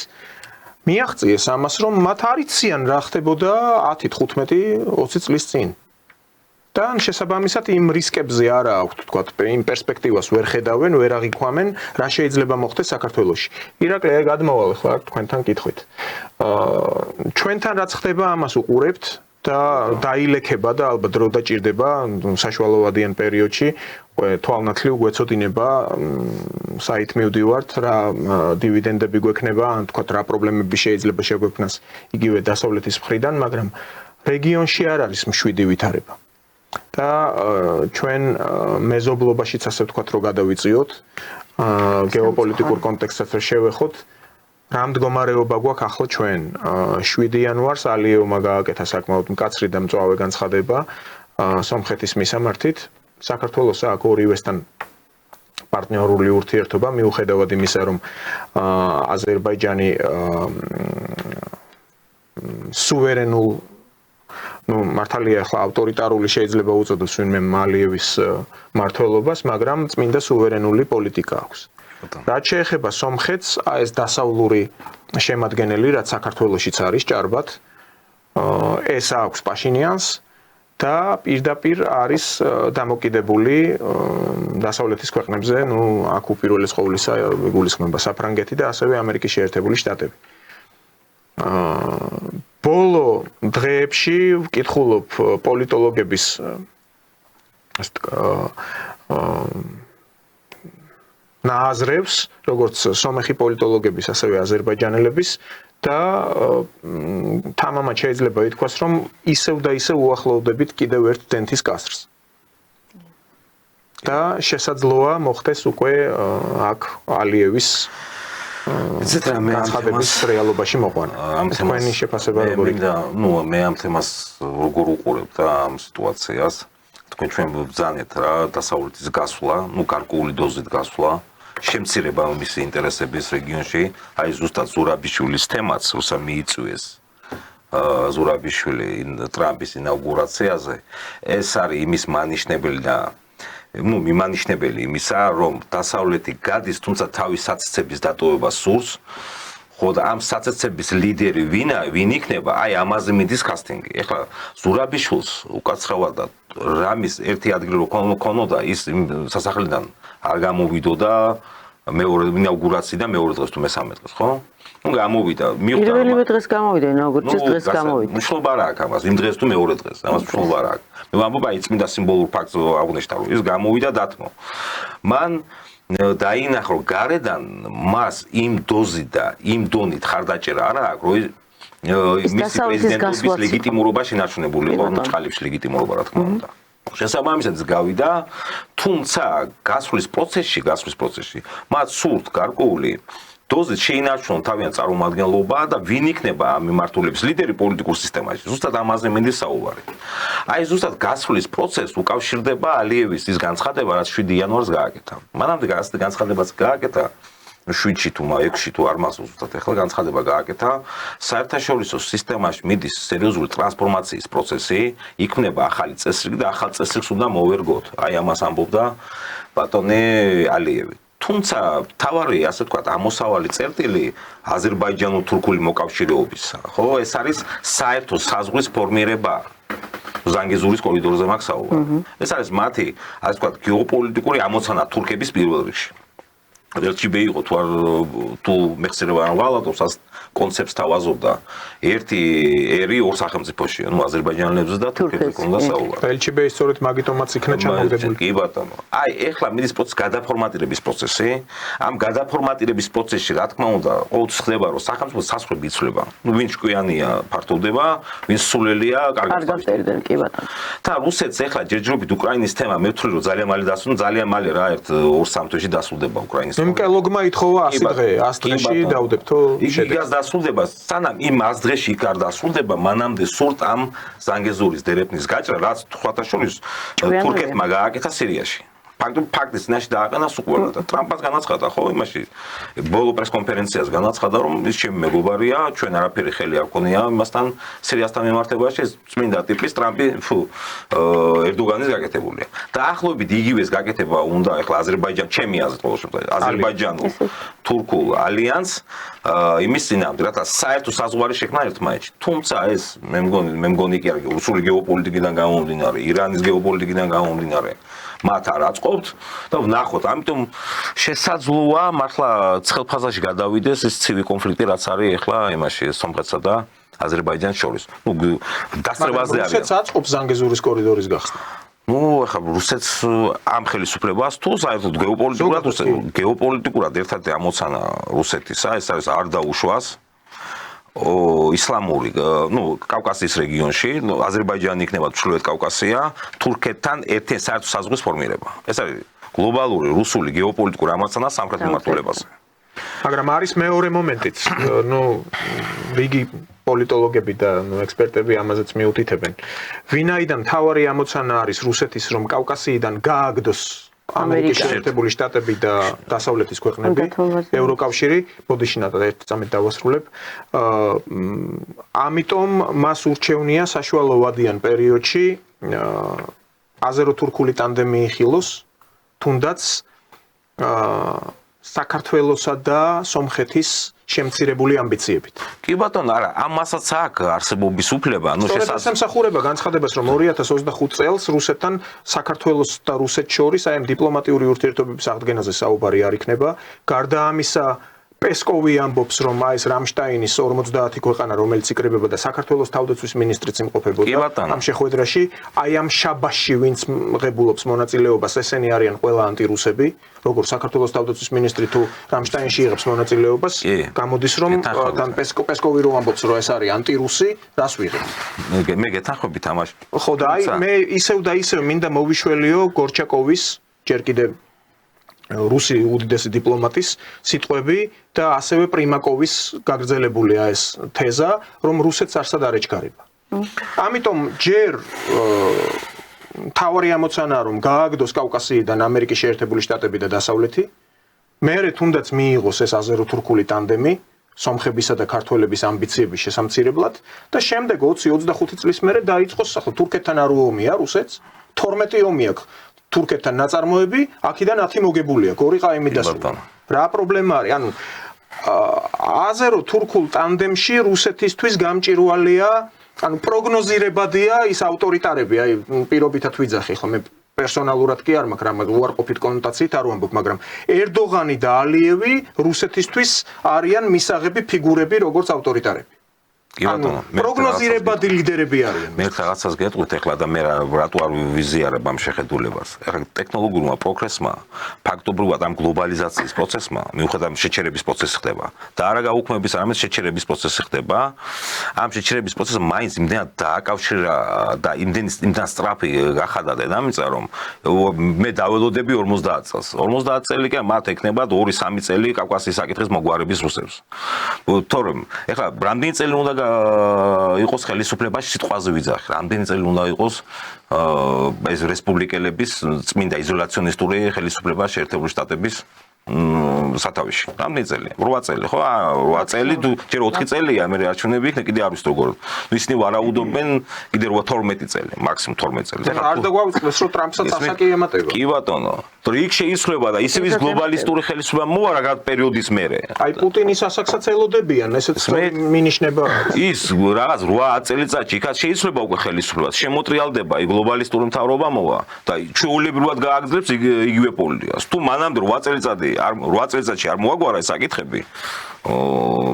მიაღწიეს ამას, რომ მათ არ იციან რა ხდებოდა 10, 15, 20 წლის წინ. და შესაბამისად იმ რისკებზე არა აქვთ, თქვათ, იმ პერსპექტივას ვერ ხედავენ, ვერ აღიქვამენ, რა შეიძლება მოხდეს საქართველოში. ირაკლი, გადმოვალ ახლა თქვენთან კითხვით. ჩვენთან რაც ხდება, ამას უყურებთ და დაილექება და ალბათ დრო დაჭირდება საშუალოვადიან პერიოდში თვალნათლივ გვეცოდინება საით მივდივართ რა დივიდენდები გვექნება ან თქვა რა პრობლემები შეიძლება შეგვექმნას იგივე დასავლეთის მხრიდან მაგრამ რეგიონში არ არის მშვიდი ვითარება და ჩვენ მეზობლობაშიც ასე ვთქვათ რომ გადავიწიოთ გეოპოლიტიკურ კონტექსტსაც შევეხოთ რა მდგომარეობა გვაქვს ახლა ჩვენ 7 იანვარს ალიევმა გააკეთა საკმაოდ მკაცრი და მწვავე განცხადება სომხეთის მისამართით. საქართველოს აქვს ორივესთან პარტნიორული ურთიერთობა, მიუხედავად იმისა, რომ აზერბაიჯანი სუვერენულ მართალია ახლა ავტორიტარული შეიძლება უწოდოს ვინმე მალიევის მმართველობას, მაგრამ წმინდა სუვერენული პოლიტიკა აქვს. რაც შეეხება სომხეთს, ეს დასავლური შემადგენელი, რაც საქართველოშიც არის ჭარბად, ეს აქვს პაშინიანს და პირდაპირ არის დამოკიდებული დასავლეთის ქვეყნებზე, აქ უპირველეს ყოვლისა გულისხმება საფრანგეთი და ასევე ამერიკის შეერთებული შტატები. ბოლო დღეებში ვკითხულობ პოლიტოლოგების ნააზრევს, როგორც სომეხი პოლიტოლოგების, ასევე აზერბაიჯანელების და თამამად შეიძლება ითქვას, რომ ისევ და ისევ უახლოვდებით კიდევ ერთ დენთის კასრს. და შესაძლოა მოხდეს უკვე აქ ალიევის განცხადების რეალობაში მოყვანა. თქვენი შეფასება როგორი? მე ამ თემას როგორ უყურებ და ამ სიტუაციას, თქვენ ჩვენ ბრძანეთ რა, დასავლეთის გასვლა, გარკვეული დოზით გასვლა, შემცირება მისი ინტერესების რეგიონში, აი ზუსტად ზურაბიშვილის თემაც როცა მიიწვიეს. ზურაბიშვილი ტრამპის ინაუგურაციაზე, ეს არის იმის მანიშნებელი და მიმანიშნებელი იმისა, რომ დასავლეთი გადის, თუმცა თავის საცეცების დატოვებას სურს, ხო და ამ საცეცების ლიდერი ვინ იქნება, აი ამაზე მიდის კასტინგი. ეხლა ზურაბიშვილს უკაცრავად და რამის ერთი ადგილი რო ქონოდა, ის სასახლიდან არ გამოვიდოდა მეორე ინაუგურაციიდან მეორე დღეს თუ მესამე დღეს, ხო? გამოვიდა, მიხვდა. პირველივე დღეს გამოვიდა, ინაუგურაციის დღეს გამოვიდა. მშლობა არ აქვს ამას, იმ დღეს თუ მეორე დღეს, ამას მშლობა არ აქვს. მე ვამბობ, აი წმინდა სიმბოლურ ფაქტს აღნიშნა, რომ ის გამოვიდა დათმო. მან დაინახა, რომ გარედან მას იმ დოზით და იმ დონით ხარდაჭერა არ აქვს, რომ მისი პრეზიდენტობის ლეგიტიმურობა შენარჩუნებული იყო, წყალებში ლეგიტიმურობა რა თქმა უნდა. შესაბამისად გავიდა, თუმცა გასვლის პროცესში მათ სურთ გარკვეული დოზით შეინარჩუნონ თავიანთ წარმომადგენლობა და ვინ იქნება ამ მიმართულების ლიდერი პოლიტიკურ სისტემაში. ზუსტად ამაზე მინდის საუბარი. აი ზუსტად გასვლის პროცესს უკავშირდება ალიევის ის განცხადება, რაც 7 იანვარს გააკეთა. მანამდე ასეთი განცხადებაც გააკეთა 7-ში თუ 6-ში თუ არ მახსოვს ზუსტად, ეხლა განცხადება გააკეთა, საერთაშორისო სისტემაში მიდის სერიოზული ტრანსფორმაციის პროცესი, იქმნება ახალი წესრიგი და ახალ წესრიგს უნდა მოვერგოთ. აი ამას ამბობდა ბატონი ალიევი. თუმცა თავარი ასე ვთქვათ ამოსავალი წერტილი აზერბაიჯანულ-თურქული მოკავშირეობისა, ხო, ეს არის საერთო საზღვრის ფორმირება. ზანგეზურის კორიდორზე მაქვს საუბარი. ეს არის მათი, ასე ვთქვათ, გეოპოლიტიკური ამოცანა თურქების პირველ რიგში. ელჩიბე იყო თუ მეხსიერება არ ვალადობს ამ კონცეფტს თავაზობდა ერთი ერი ორ სახელმწიფოში, ანუ აზერბაიჯანელებს და თურქებს უნდა საუბარი. ელჩიბე სწორედ მაგიტომაც იქნა ჩამოგდებული. კი ბატონო. აი ეხლა მიდის პროცესი გადაფორმატირების პროცესი. ამ გადაფორმატირების პროცესში რა თქმა უნდა ყოველთვის ხდება რომ სახელმწიფო სასწრაფო იცვლება. ვინ ჭკვიანია ფართოვდება, ვინ სულელია კარგად წერდნენ კი ბატონო. და რუსეთს ეხლა ჯერჯერობით უკრაინის თემა მე ვთვლი რომ ძალიან მალე დასრულდება, ძალიან მალე რა ერთ 2-3 თვეში დასრულდება უკრაინის იმ კელოგმა ითხოვა 100 დღე, 100 დღეში დავდებთო შედეგს დასრულდება, სანამ იმ 100 დღეში იქ არ დასრულდება, მანამდე სურთ ამ ზანგეზურის დერეფნის გაჭრა, რაც თქვათა შორის თურქეთმა გააკეთა სირიაში. ფაქტის ნაში დააყენა უკუპერატა. ტრამპს განაცხადა, ხო, იმაში ბოლო პრესკონფერენციას განაცხადა, რომ ის ჩემი მეგობარია, ჩვენ არაფერი ხელი არ გქონია იმასთან სირიასთან მიმართებაში, წმინდა ტიპის ტრამპი, ერდოგანის გაკეთებულია. დაახლოებით იგივეს გაკეთება უნდა ახლა აზერბაიჯან, ჩემი აზრით ყოველ შემთხვევაში, აზერბაიჯანულ-თურქულ ალიანსს იმის წინააღმდეგ, რათა საერთო საზღვარი შექმნა ერთმანეთში. თუმცა ეს მე მგონი კი არა, რუსული გეოპოლიტიკიდან გამომდინარე, ირანის გეოპოლიტიკიდან გამომდინარე, მათ არ აწყობთ და ვნახოთ, ამიტომ შესაძლოა მართლა ცხელფაზაში გადავიდეს ეს ცივი კონფლიქტი, რაც არის ახლა იმაში სომხეთსა და აზერბაიჯანს შორის. დასწრებაზე არის. რუსეთს აწყობს ზანგეზურის კორიდორის გახსნა. ახლა რუსეთს ამ ხელისუფლებას თუ საერთოდ გეოპოლიტიკურად ერთადერთი ამოცანა რუსეთისა, ეს არის არ დაუშვას ისლამური, კავკასიის რეგიონში, აზერბაიჯანი იქნება ჩრდილოეთ კავკასია, თურქეთთან ერთი საერთო საზღვრის ფორმირება. ეს არის გლობალური რუსული გეოპოლიტიკური ამოცანა სამხრეთ მიმართულებაზე. მაგრამ არის მეორე მომენტიც, რიგი პოლიტოლოგები და ექსპერტები ამაზეც მიუთითებენ. ვინაიდან მთავარი ამოცანა არის რუსეთის რომ კავკასიიდან გააგდოს ამერიკის შეერთებული შტატები და დასავლეთის ქვეყნები, ევროკავშირი, ბოდიშნატა ერთ წამით დავასრულებ. ამიტომ მას ურჩევნია საშუალო ვადიან პერიოდში აზერო-თურქული ტანდემი იხილოს, თუნდაც საქართველოსა და სომხეთის შემცირებული ამბიციებით. კი ბატონო, არა, ამასაც აქვს არსებობის უფლება, შესაძლოა ემსახურება განცხადებას, რომ 2025 წელს რუსეთთან საქართველოს და რუსეთს შორის აი ამ დიპლომატიური ურთიერთობების აღდგენაზე საუბარი არ იქნება. გარდა ამისა, პესკოვი ამბობს, რომ აი ეს რამშტაინის 50 ქვეყანა, რომელიც იკრიბება და საქართველოს თავდაცვის მინისტრიც იმყოფებოდა ამ შეხვედრაში, აი ამ შაბაში, ვინც ღებულობს მონაწილეობას, ესენი არიან ყველა ანტირუსები, როგორც საქართველოს თავდაცვის მინისტრი თუ რამშტაინში იღებს მონაწილეობას, გამოდის რომ თან პესკოვი რომ ამბობს, რომ ეს არის ანტირუსი, რას ვიღებ? მე გეთანხმებით ამაში. ხო და აი მე ისევ და ისევ მინდა მოვიშველიო გორჩაკოვის ჯერ კიდევ რუსი უდიდესი დიპლომატის სიტყვები და ასევე პრიმაკოვის გაგრძელებულია ეს თეზა, რომ რუსეთს არსად არ ეჩქარება. ამიტომ ჯერ მთავარი ამოცანაა, რომ გააგდოს კავკასიიდან ამერიკის შეერთებული შტატები და დასავლეთი, მერე თუნდაც მიიღოს ეს აზერო-თურქული ტანდემი, სომხებისა და ქართველების ამბიციების შესამცირებლად და შემდეგ 20-25 წლის მერე დაიწყოს ახლა თურქეთთან არ უომია რუსეთს, 12 ომი აქვს თურქეთთან ნაწარმოები, აქედან 10 მოგებული აქვს, 2 ყაიმი დასრულდა. რა პრობლემა არის? ანუ აზერო-თურქულ ტანდემში რუსეთისთვის გამჭირვალეა, ანუ პროგნოზირებადია ის ავტორიტარები, აი პირობითად ვიძახი, ხო მე პერსონალურად კი არ მაქვს რა, მაგრამ უარყოფით კონოტაციით არ ვამბობ, მაგრამ ერდოღანი და ალიევი რუსეთისთვის არიან მისაღები ფიგურები, როგორც ავტორიტარები. კი ბატონო, პროგნოზირებადი ლიდერები არიან. მე რაღაცას გეტყვით ახლა და მე რატო არ ვიზიარებ ამ შეხედულებას. ახლა ტექნოლოგიურმა პროგრესმა, ფაქტობრივად ამ გლობალიზაციის პროცესმა, მიუხედავად შეჩერების პროცესი ხდება და არა გაუქმების, არამედ შეჩერების პროცესი ხდება. ამ შეჩერების პროცესს მაინც იმდენად დააკავშირა და იმდენად სწრაფი გახადა დედამიწა, რომ მე დაველოდები 50 წელს. 50 წელი კი მათ ექნებათ 2-3 წელი კავკასიის საკითხის მოგვარების რუსებს. თორემ ახლა რამდენი წელი უნდა იყოს ხელისუფლებაში სიტყვაზე ვიძახი. რამდენი წელი უნდა იყოს ეს რესპუბლიკელების წმინდა იზოლაციონისტური ხელისუფლება შეერთებული შტატების სათავეში. რამდენი წელი? 8 წელი, ხო? 8 წელი, ჯერ 4 წელია, მე არჩევნები იქნება, კიდე არ ვიცი როგორ. ისინი ვარაუდობენ კიდე 12 წელი, მაქსიმუმ 12 წელი. არ დაგვაუწყდეს, რომ ტრამპსაც ასაკი ემატება. კი ბატონო. იქ შეიცვლება და ისევ გლობალისტური ხელისუფლება მოვა რა პერიოდის მერე. აი პუტინის ასაკსაც ელოდებიან, ესეც მინიშნება არის. ის რაღაც 8 წელიწადში იქაც შეიცვლება უკვე ხელისუფლებას, შემოტრიალდება, აი გლობალისტური მთავრობა მოვა და ჩვეულებრივად გააგრძელებს იგივე პოლიტიკას. თუ მანამდე 8 წელიწადში არ მოაგვარა ეს საკითხები,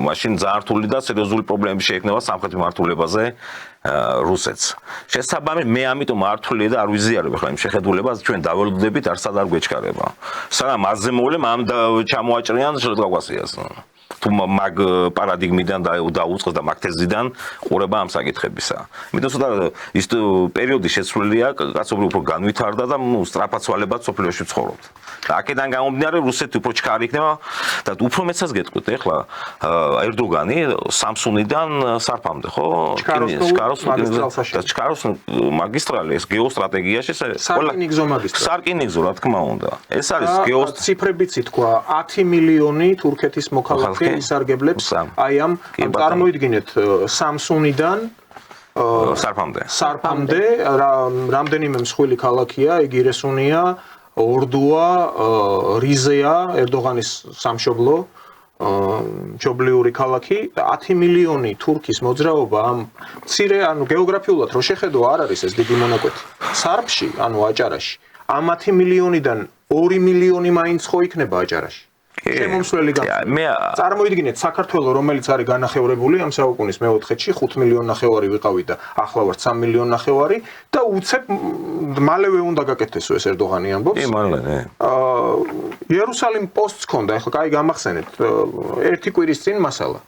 მაშინ ძალიან რთული და სერიოზული პრობლემები შეექმნება სამხრეთ მიმართულებაზე რუსეთს. შესაბამისად, მე ამიტომ არ რთულია და არ ვიზიარებ ახლა იმ შეხედულებას, ჩვენ დაველოდებით არსად არ გვეჩქარება. სანამ მასზე მოვლენ, ამ ჩამოაჭრიან კავკასიას. თუ მაგ პარადიგმიდან დაუწყეს და მაგ თეზიდან ყურება ამ საკითხებისა. იმიტომ ცოტა ის პერიოდი შეცვლილია, კაცობრიობა უფრო განვითარდა და სწრაფაცვალებად სოფლიოში ცხოვრობთ. და აქედან გამომდინარე რუსეთი უფრო ჩქარი იქნება და უფრო მეცაც გეტყვით ახლა ერდოგანი სამსუნიდან სარფამდე, ხო? ჩქაროს მაგისტრალი ეს გეოსტრატეგიაში სარკინიგზო რა თქმა უნდა. ეს არის ციფრებიც ითქვა 10 მილიონი თურქეთის მოქალაქე ისარგებლებს აი ამ წარმოიდგინეთ სამსუნიდან სარფამდე რამდენიმე მსხვილი ქალაქია, იგი რესუნია, ორდუა, რიზეა, ერდოღანის სამშობლო, მშობლიური ქალაქი, 10 მილიონი თურქის მოძრაობა ამ მცირე, ანუ გეოგრაფიულად რო შეხედო არ არის ეს დიდი მონაკვეთი. სარფში, ანუ აჭარაში, ამ 10 მილიონიდან 2 მილიონი მაინც ხო იქნება აჭარაში. შემომსვლელი წარმოიდგინეთ საქართველოს, რომელიც არის განახევრებული ამ საუკუნის მეოთხედში 5 მილიონი ნახევარი ვიყავი და ახლა ვართ 3 მილიონი ნახევარი და უცებ მალევე უნდა გაკეთესო ეს ერდოღანი ამბობს. კი, მალე. იერუსალიმ პოსტს ჰქონდა, ახლა კაი გამახსენეთ, ერთი კვირის წინ მასალა.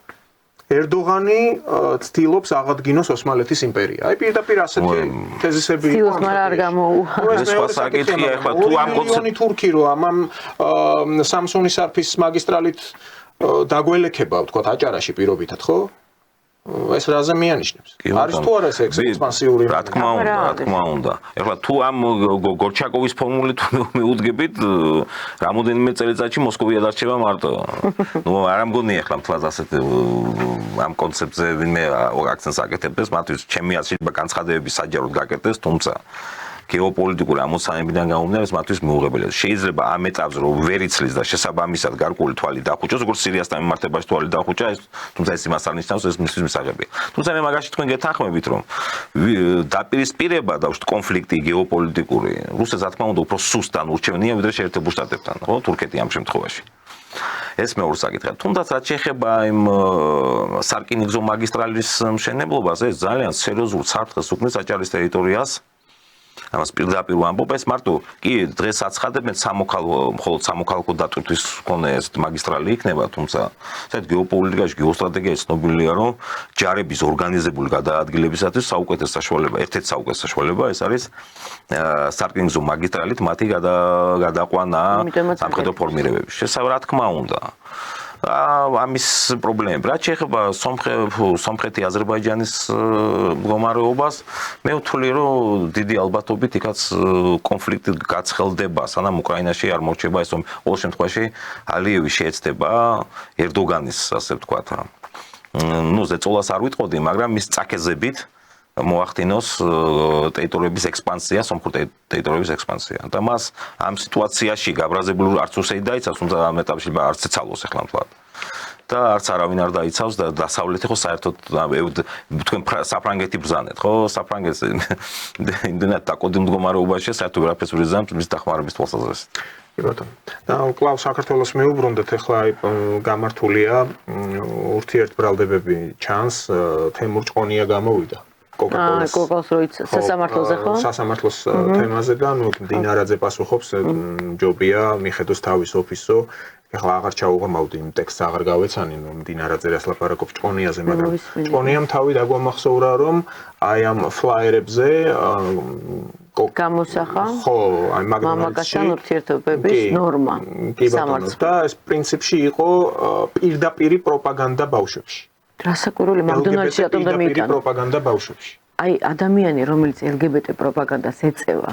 ერდოღანი ცდილობს აღადგინოს ოსმალეთის იმპერია. აი პირდაპირ ასეთი თეზისები იყო. მაგრამ არ გამოუვა. ეს სხვა საკითხია, ახლა თუ ამ კონცეფცია თურქი რო ამ სამსუნის არფის მაგისტრალით დაგველექება თქვა აჭარაში პირობითად ხო? ეს რაზე მიანიშნებს? არის თუ არა ეს ექსპანსიური? რა თქმა უნდა. ეხლა თუ ამ გორჩაკოვის ფორმული თუ მიუდგებით, რამოდენიმე წელიწადში მოსკოვია დარჩება მარტო. ნუ არ ამგონია ეხლა მთლად ასეთ ამ კონცეფტზე ვინმე აქცენტს აკეთებს, მათთვის ჩემი აზრით განცხადებები საჯაროდ გაკეთდეს, თუმცა გეოპოლიტიკური ამოცანებიდან გამომდინარე ეს მათთვის მიუღებელია. შეიძლება ამ ეტაპზე რომ ვერ იცლის და შესაბამისად გარკვეული თვალი დახუჭოს, როგორც სირიასთან მიმართებაში თვალი დახუჭა, თუმცა ეს იმას არ ნიშნავს, ეს მისთვის მისაღებია. თუმცა მე მაგაში თქვენ გეთანხმებით, რომ დაპირისპირება და კონფლიქტი გეოპოლიტიკური რუსეთს რა თქმა უნდა უფრო სუსტად ურჩევნია ვიდრე შეერთებულ შტატებთან, ხო? თურქეთი ამ შემთხვევაში. ეს მეორე საკითხია. თუმცა რაც შეეხება იმ სარკინიგზო მაგისტრალის მშენებლობას, ეს ძალიან სერიოზულ საფრთხეს უქმნის აჭარის ტერიტორიას. ამას პირდაპირ ვამბობ, ეს მარტო კი დღეს აცხადებენ მხოლოდ სამოქალაქო დატვირთვის მქონე ეს მაგისტრალი იქნება, თუმცა საერთოდ გეოპოლიტიკაში, გეოსტრატეგიაში ცნობილია, რომ ჯარების ორგანიზებული გადაადგილებისათვის საუკეთესო საშუალება, ერთ-ერთი საუკეთესო საშუალება ეს არის სარკინიგზო მაგისტრალით მათი გადაყვანა სამხედრო ფორმირებების. რა თქმა უნდა. ამის პრობლემები. რაც შეეხება სომხეთი აზერბაიჯანის მდგომარეობას, მე ვთვლი, რომ დიდი ალბათობით იქაც კონფლიქტი გაცხელდება, სანამ უკრაინაში არ მორჩება ეს ყოველ შემთხვევაში ალიევი შეეცდება ერდოგანის, ასე ვთქვათ. ნუ ზეწოლას არ ვიტყოდი, მაგრამ მის წაქეზებით მოახდინოს ტერიტორიების ექსპანსია, სომხურ ტერიტორიების ექსპანსია. და მას ამ სიტუაციაში გაბრაზებული არც უსეი დაიცავს, თუმცა ამ ეტაპში არც ეცალოს ახლა მთლად. და არც არავინ არ დაიცავს და დასავლეთი ხო საერთოდ თქვენ საფრანგეთი ბრძანეთ, ხო? საფრანგეთს იმდენად დაკოდი მდგომარეობაში საერთოდ ვერაფერს ვერ იზამთ მის დახმარების თვალსაზრისით. კი ბატონო. და კლავ საქართველოს მეუბრუნდეთ, ახლა გამართულია ურთიერთბრალდებები ჩანს, თემურ ჭყონია გამოვიდა. კოკოს როიც სასამართლოზე ხო? სასამართლოს თემაზე და ნუ დინარაძე პასუხობს, ჯობია მიხედოს თავის ოფისო. ეხლა აღარ ჩაუღმავდი იმ ტექსტს აღარ გავეცანი, ნუ დინარაძე რას ლაპარაკობს ჭყონიაზე, მაგრამ ჭყონიამ თავი დაგვამახსოვრა, რომ აი ამ ფლაიერებზე გამოსახა ხო, აი მამაკაცთან ურთიერთობების ნორმა. და ეს პრინციპში იყო პირდაპირი პროპაგანდა ბავშვებში. რასაკვირველი მაგდონალდში რატომ და მიიტანა პროპაგანდა ბავშვებში. აი ადამიანი რომელიც LGBT პროპაგანდას ეწევა,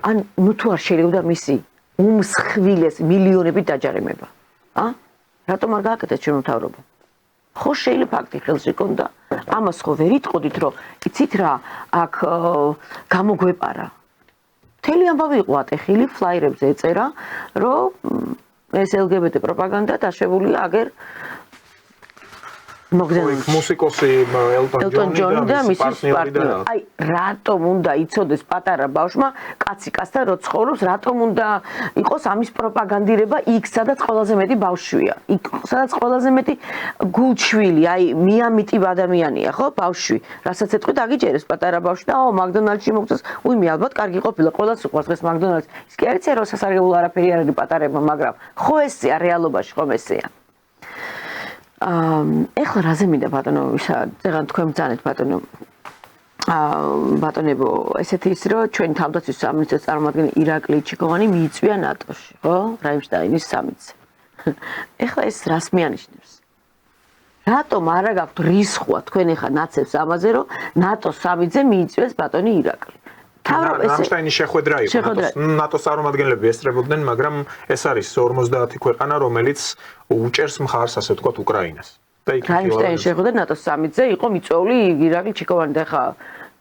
ან ნუ თუ არ შეიძლება მისი უმსხვილეს მილიონებით დაჯარიმება. რატომ არ გააკეთეთ ჩვენ მთავრობა? ხო შეიძლება ფაქტი ხელში კონდა. ამას ხო ვერ იტყოდით, რომ იცით რა, აქ გამოგვეპარა. მთელი ამბავი იყო ატეხილი, ფლაიერებზე ეწერა, რომ ეს LGBT პროპაგანდა დაშვებულია აგერ მოგზაურში. მუსიკოსი ელტონ ჯონი და მისი პარტნიორი. აი, რატომ უნდა იცოდეს პატარა ბავშვმა კაცი კაცთან რო ცხოვრობს, რატომ უნდა იყოს ამის პროპაგანდირება იქ, სადაც ყველაზე მეტი ბავშვია. იქ, სადაც ყველაზე მეტი გულჩვილი, აი, მიამიტი ადამიანია, ხო, ბავშვი. რასაც ეთქვით, აგიჭერეს პატარა ბავშვი და მაგდონალდში მოგწეს. უიმე, ალბათ კარგი ყოფილა, ყველას უყვარს დღეს მაგდონალდს. ის კი არიცია, რომ სასარგებლო არაფერი არ არის პატარებმა, მაგრამ ხო ესეა რეალობაში, ხომ ესეა. ეხლა რაზე მინდა ბატონო ისა ზეგან თქვენ ბრძანეთ ბატონო ბატონებო ესეთი ის რომ ჩვენი თავდაცვის სამინისტროს წარმომადგენელი ირაკლი ჩიკოვანი მიიწვია ნატოში ხო რაიმშტაინის სამიტზე ეხლა ეს რას მიანიშნებს რატომ არა გაქვთ რისხვა თქვენ ეხლა ნაცებს ამაზე რომ ნატოს სამიტზე მიიწვიეს ბატონი ირაკლი რამშტაინის შეხვედრა იყო ნატოს წარმომადგენლები ესწრებოდნენ, მაგრამ ეს არის 50 ქვეყანა, რომელიც უჭერს მხარს, ასე ვთქვათ, უკრაინას. რამშტაინის შეხვედრა ნატოს სამიტზე იყო მიწვეული ირაკლი ჩიკოვანი და ხა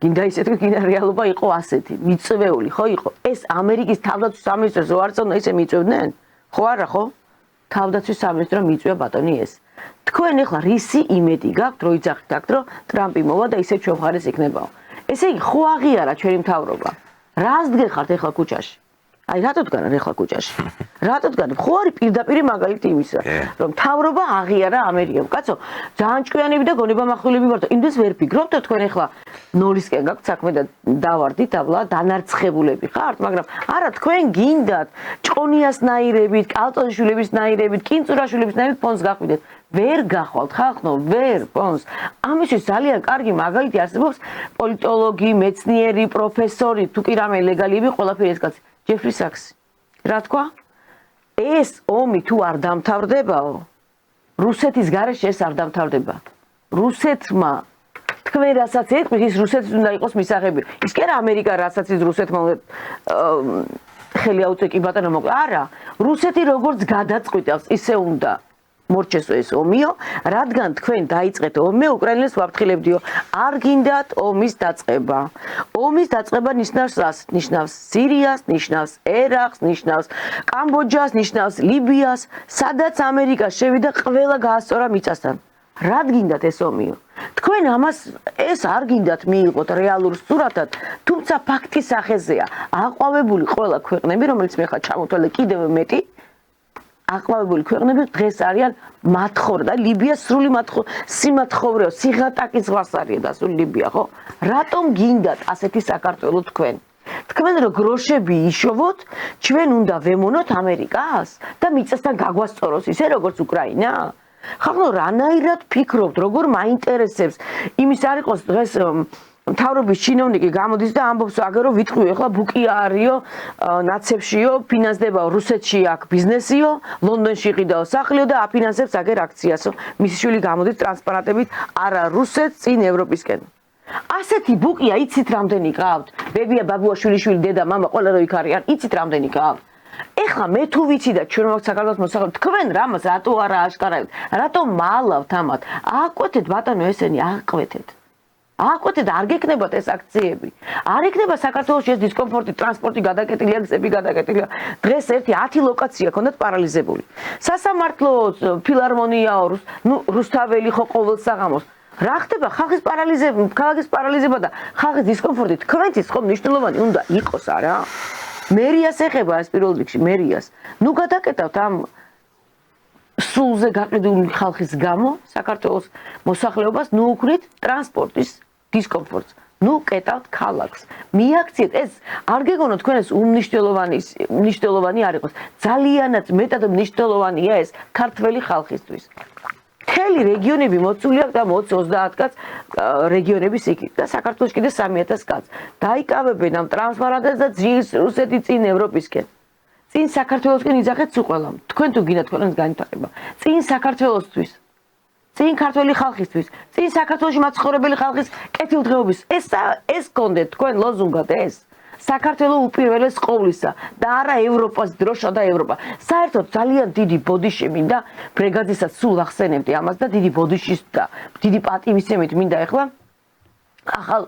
გინდა ისე თქვი, გინდა რეალობა იყო ასეთი, მიწვეული ხო იყო. ეს ამერიკის თავდაცვის სამინისტროს ვარწონა ისე მიწვევდნენ? ხო არა ხო? თავდაცვის სამინისტრო მიწვია ბატონი ეს. თქვენ ეხლა რისი იმედი გაქვთ, რომ იძახით აქ, რომ ტრამპი მოვა და ისე ჩვენ მხარეს იქნებაო. ესე იგი ხო აღიარა ჩვენი მთავრობა. რას დგეხართ ეხლა ქუჩაში? აი რატო დგანან ეხლა ქუჩაში? რატო დგანან? ხო არის პირდაპირი მაგალითი იმისა, რომ მთავრობა აღიარა ამერიკამ. კაცო, ძალიან ჭკვიანები და გონება מחვილები ვართ. იმდეს ვერ ფიქრობთ თქვენ ეხლა ნოლისკენ გაქვთ საქმე და დავარდით აბლა დანარცხებულები ხართ, მაგრამ არა თქვენ გინდათ ჭყონიასნაირებით, კალწოშვილებისნაირებით, კინწურაშვილებისნაირებით ფონს გახვიდეთ. ვერ გახვალთ ხალხო, ვერ ფონს. ამისთვის ძალიან კარგი მაგალითი არსებობს პოლიტოლოგი, მეცნიერი, პროფესორი, თუ კი რამე ლეგალიები ყველაფერი ეს კაცი. ჯეფრი საქსი. რა თქვა? ეს ომი თუ არ დამთავრდებაო, რუსეთის გარეშე ეს არ დამთავრდება. რუსეთმა თქვენ რასაც ეთქვით, ის რუსეთის უნდა იყოს მისაღები. ის კი არა ამერიკა რასაც ის რუსეთმა ხელი აუწე კი ბატონო მოკლა. არა, რუსეთი როგორც გადაწყვიტავს, ისე უნდა მორჩეს ეს ომიო, რადგან თქვენ დაიწყეთ ომი, უკრაინელს ვაფრთხილებდიო. არ გინდათ ომის დაწყება. ომის დაწყება ნიშნავს რას? ნიშნავს სირიას, ნიშნავს ერაყს, ნიშნავს კამბოჯას, ნიშნავს ლიბიას, სადაც ამერიკა შევიდა, ყველა გაასწორა მიწასთან. რად გინდათ ეს ომიო? თქვენ ამას ეს არ გინდათ მიიღოთ რეალურ სურათად, თუმცა ფაქტის სახეზეა. აყვავებული ყველა ქვეყნები, რომელიც მე ხა ჩამოთვალე კიდევ მეტი, აყვავებული ქვეყნები დღეს არიან მათხოვრი და ლიბია სრული სიმათხოვრეო, სიღატაკის ზღვას არის დასული ლიბია, ხო? რატომ გინდათ ასეთი საქართველო თქვენ? თქვენ რო გროშები იშოვოთ, ჩვენ უნდა ვემონოთ ამერიკას და მიწასთან გაგვასწოროს ისე როგორც უკრაინა? ხალხო რანაირად ფიქრობთ, როგორ მაინტერესებს იმის არ იყოს დღეს მთავრობის ჩინოვნიკი გამოდის და ამბობს აგერო ვიტყვიო, ახლა ბუკია არისო, ნაცებშიო, ფინანსდება რუსეთში აქ ბიზნესიო, ლონდონში ყიდაო სახლიო და აფინანსებს აგერ აქციასო. მისი შვილი გამოდის ტრანსპარანტებით არა რუსეთს, წინ ევროპისკენ. ასეთი ბუკია იცით რამდენი ყავთ? ბებია, ბაბუა, შვილი, დედა, მამა, ყველა რო იქ არიან, იცით რამდენი ყავთ? ეხლა მე თუ ვიცი და ჩვენ მაგ საქართველოს მოსახლეობა თქვენ რამას რატო არა აშკარავთ? რატო მალავთ ამათ? ააკვეთეთ ბატონო ესენი, ააკვეთეთ. ააკვეთეთ, არ გეკნებათ ეს აქციები. არ იქნება საქართველოში ეს დისკომფორტი, ტრანსპორტი გადაკეტილია, გზები გადაკეტილია. დღეს 10 ლოკაცია ქონდათ პარალიზებული. სასამართლო, ფილარმონიაო, რუსთაველი ხო ყოველ საღამოს. რა ხდება? ხალხის პარალიზება, ქალაქის პარალიზება და ხალხის დისკომფორტი თქვენთვის ხომ მნიშვნელოვანი უნდა იყოს, არა? მერიას ეხება ეს პირველ რიგში, მერიას. ნუ გადაკეტავთ ამ სულზე გაყიდული ხალხის გამო საქართველოს მოსახლეობას, ნუ უქმნით ტრანსპორტის დისკომფორტს. ნუ კეტავთ ქალაქს. მიაქციეთ ეს, არ გეგონოთ თქვენ ეს უმნიშვნელოვანი არ იყოს. ძალიანაც მეტად მნიშვნელოვანია ეს ქართველი ხალხისთვის. მთელი რეგიონები მოწული აქვს და 20-30 კაც რეგიონების იქით და საქართველოს კიდე 3000 კაც. დაიკავებენ ამ ტრანსპარანტებს და ძირს რუსეთი წინ ევროპისკენ. წინ საქართველოსკენ იძახეთ სულ ყველამ. თქვენ თუ გინდათ ქვეყნის განვითარება. წინ საქართველოსთვის. წინ ქართველი ხალხისთვის. წინ საქართველოში მაცხოვრებელი ხალხის კეთილდღეობის. ეს გქონდეთ თქვენ ლოზუნგად ეს. საქართველო უპირველეს ყოვლისა და არა ევროპას დროშა და ევროპა. საერთოდ ძალიან დიდი ბოდიში მინდა ბრეგაძისაც სულ ახსენებდი ამას და დიდი ბოდიშის და დიდი პატივისცემით მინდა ეხლა ახალ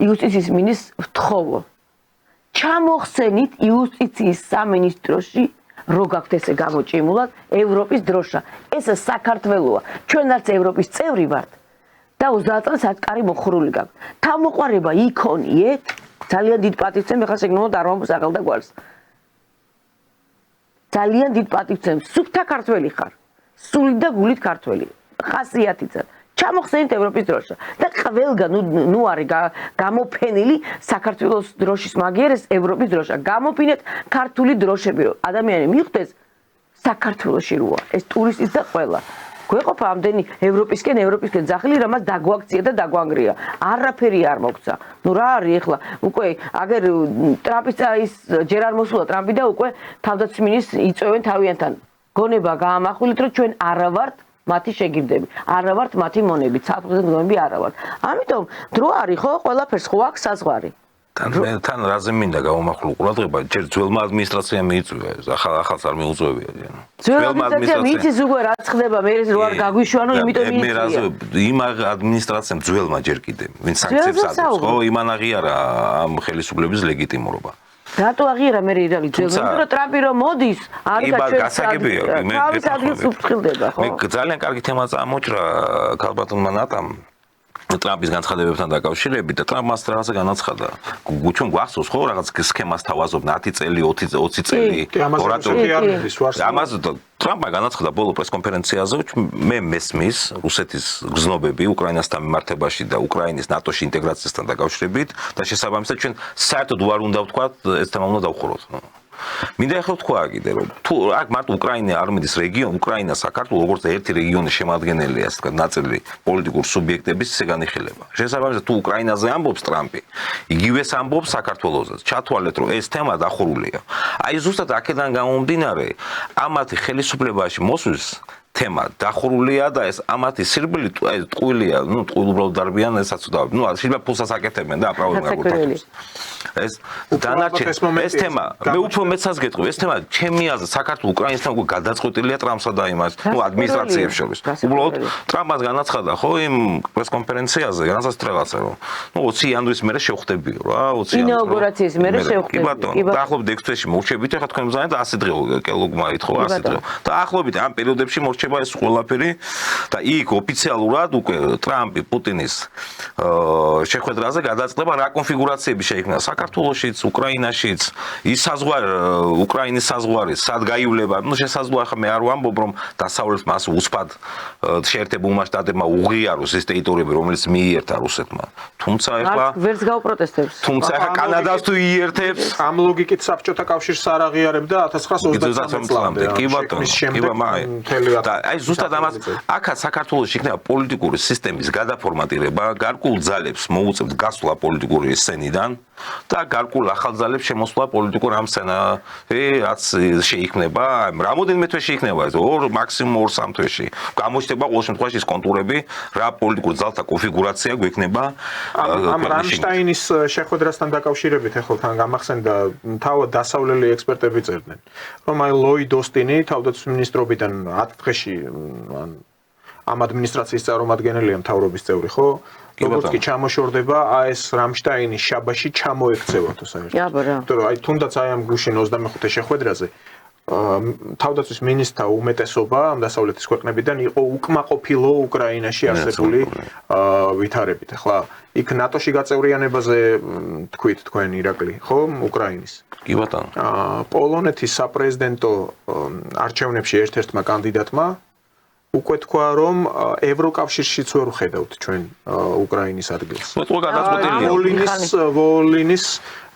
იუსტიციის მინისტრს ვთხოვო. ჩამოხსენით იუსტიციის სამინისტროში რო გაქვთ ესე გამოჭიმულად ევროპის დროშა. ეს საქართველოა. ჩვენ არც ევროპის წევრი ვართ და 30 წელს ატკარი მოხრული გაქვთ. თავმოყარება იქონიეთ ძალიან დიდ პატივცემს ახლა შეგნოთ არ მომსახელ და გვარს. ძალიან დიდ პატივცემს. სუფთა ქართველი ხარ. სულით და გულით ქართველი. ხასიათიცად. ჩამოხსენით ევროპის დროშა და ყველგან ნუ არის გამოფენილი საქართველოს დროშის მაგიერეს ევროპის დროშა. გამოფინეთ ქართული დროშები, რომ ადამიანი მიხვდეს საქართველოში როა. ეს ტურისტის და ყველა. გვეყოფა ამდენი ევროპისკენ ძახილი, რამაც დაგვაქცია და დაგვანგრია. არაფერი არ მოგცა. ნუ რა არის ეხლა? უკვე აგერ ტრამპის ის ჯერ არ მოსულა ტრამპი და უკვე თავდაცვის მინისტრს იწვევენ თავიანთან. გონება გაამახვილეთ, რომ ჩვენ არა ვართ მათი შეგირდები. არა ვართ მათი მონები, საფრთხე მდგომები არა ვართ. ამიტომ დრო არის ხო ყველაფერს ხო აქვს საზღვარი. თან რაზე მინდა გავამახვილო ყურადღება, ჯერ ძველმა ადმინისტრაციამ მიიწვია, ახალს არ მიუწვევია. ძველმა ადმინისტრაციამ იცის უკვე რა ხდება, მე რო არ გაგვიშვანო, იმიტომ მიიწვია. იმ ადმინისტრაციამ ძველმა ჯერ კიდე, ვინც სანქციებს ადებს, ხო, იმან აღიარა ამ ხელისუფლების ლეგიტიმურობა. რატო აღიარა მე ირალი ძველმა? იმიტომ რომ ტრამპი რომ მოდის, არ გასაგებია, მე თავის ადგილს უფრთხილდება, ხო? მე ძალიან კარგი თემა წამოჭრა ქალბატონმა ნატამ. ტრამპის განცხადებებთან დაკავშირებით და ტრამპს რაღაცა განაცხადა. ჩვენ გვახსოვს ხო რაღაც სქემას თავაზობ 10 წელი, 20 წელი. ამას ტრამპმა განაცხადა ბოლო პრესკონფერენციაზე, მე მესმის რუსეთის გზნობები უკრაინასთან მიმართებაში და უკრაინის ნატოში ინტეგრაციასთან დაკავშირებით და შესაბამისად ჩვენ საერთოდ უარ უნდა ვთქვათ ეს თემა უნდა დავხუროთ. მინდა ახლა თქვა კიდე რომ თუ აქ მარტო უკრაინა არ მიდის რეგიონ, უკრაინა საქართველოს როგორც ერთი რეგიონის შემადგენელია, ასე ვთქვათ, ნაწილი პოლიტიკური სუბიექტების ისე განიხილება. შესაბამისად თუ უკრაინაზე ამბობს ტრამპი, იგივეს ამბობს საქართველოსაც. ჩათვალეთ რომ ეს თემა დახურულია. აი ზუსტად აქედან გამომდინარე, ამათი ხელისუფლებაში მოსვლის თემა დახურულია და ეს ამათი სირბილი ტყუილია, ტყუილ უბრალოდ დარბიან ესაც და შეიძლება ფულსაც აკეთებენ და აპრავენ გაგულთათვის. ეს დანარჩენ ეს თემა მე უფრო მეცას გეტყვი ეს თემა ჩემი აზრით საქართველოს უკრაინის თემა გადაწყვეტილია ტრამპსა და იმას ადმინისტრაციებს შორის. უბრალოდ ტრამპს განაცხადა ხო იმ პრესკონფერენციაზე განაცხადა რაღაცა რომ 20 იანვრის მერე შევხვდებიო რა 20 ინაუგურაციის მერე შევხვდებიო. კი ბატონო დაახლოებით 6 თვეში მორჩებით ახლა თქვენ მზადეთ 100 დღე კელოგმარით ხო 100 დღე და ახლობით ამ პერიოდებში მორჩება ეს ყველაფერი და იქ ოფიციალურად უკვე ტრამპი პუტინის შეხვედრაზე გადაწყდება რა კონფიგურაციები შეიქმნა საქართველოშიც, უკრაინაშიც, ის საზღვარი, უკრაინის საზღვარი, სად გაივლება, შესაძლოა ხა მე არ ვამბობ, რომ დასავლეთს მას უსპად შეერთებულმა შტატებმა უღიაროს ეს ტერიტორიები, რომელიც მიიერთა რუსეთმა. თუმცა ეხლა ვერც გავპროტესტებს. თუმცა ეხლა კანადას თუ იერთებს, ამ ლოგიკით საბჭოთა კავშირს არ აღიარებდა 1923 წლამდე. კი ბატონო, კი ბატონო. და აი ზუსტად ამას აქაც საქართველოს იქნება პოლიტიკური სისტემის გადაფორმატირება, გარკვეულ ძალებს მოუწევთ გასვლა პოლიტიკური სცენიდან და გარკვეულ ახალ ძალებს შემოსვლა პოლიტიკურ ამ სცენაზე, რაც შეიქმნება, რამოდენიმე თვეში იქნება ეს, მაქსიმუმ 2-3 თვეში. გამოჩნდება ყოველ შემთხვევაში ის კონტურები, რა პოლიტიკურ ძალთა კონფიგურაცია გვექნება. ამ რამშტაინის შეხვედრასთან დაკავშირებით ახლა თან გამახსენდა თავად დასავლელი ექსპერტები წერდნენ, რომ აი ლოიდ ოსტინი თავდაცვის მინისტრობიდან 10 დღეში ამ ადმინისტრაციის წარმომადგენელია მთავრობის წევრი, ხო? როგორც კი ჩამოშორდება, ეს რამშტაინის შაბაში ჩამოექცევათო საერთოდ. იმიტომ რომ აი თუნდაც აი ამ გუშინ 25 შეხვედრაზე თავდაცვის მინისტრთა უმეტესობა ამ დასავლეთის ქვეყნებიდან იყო უკმაყოფილო უკრაინაში არსებული ვითარებით. ახლა იქ ნატოში გაწევრიანებაზე თქვით თქვენ ირაკლი, ხო, უკრაინის. კი ბატონო. პოლონეთის საპრეზიდენტო არჩევნებში ერთ-ერთმა კანდიდატმა უკვე თქვა, რომ ევროკავშირშიც ვერ ვხედავთ ჩვენ უკრაინის ადგილს. ვოლინის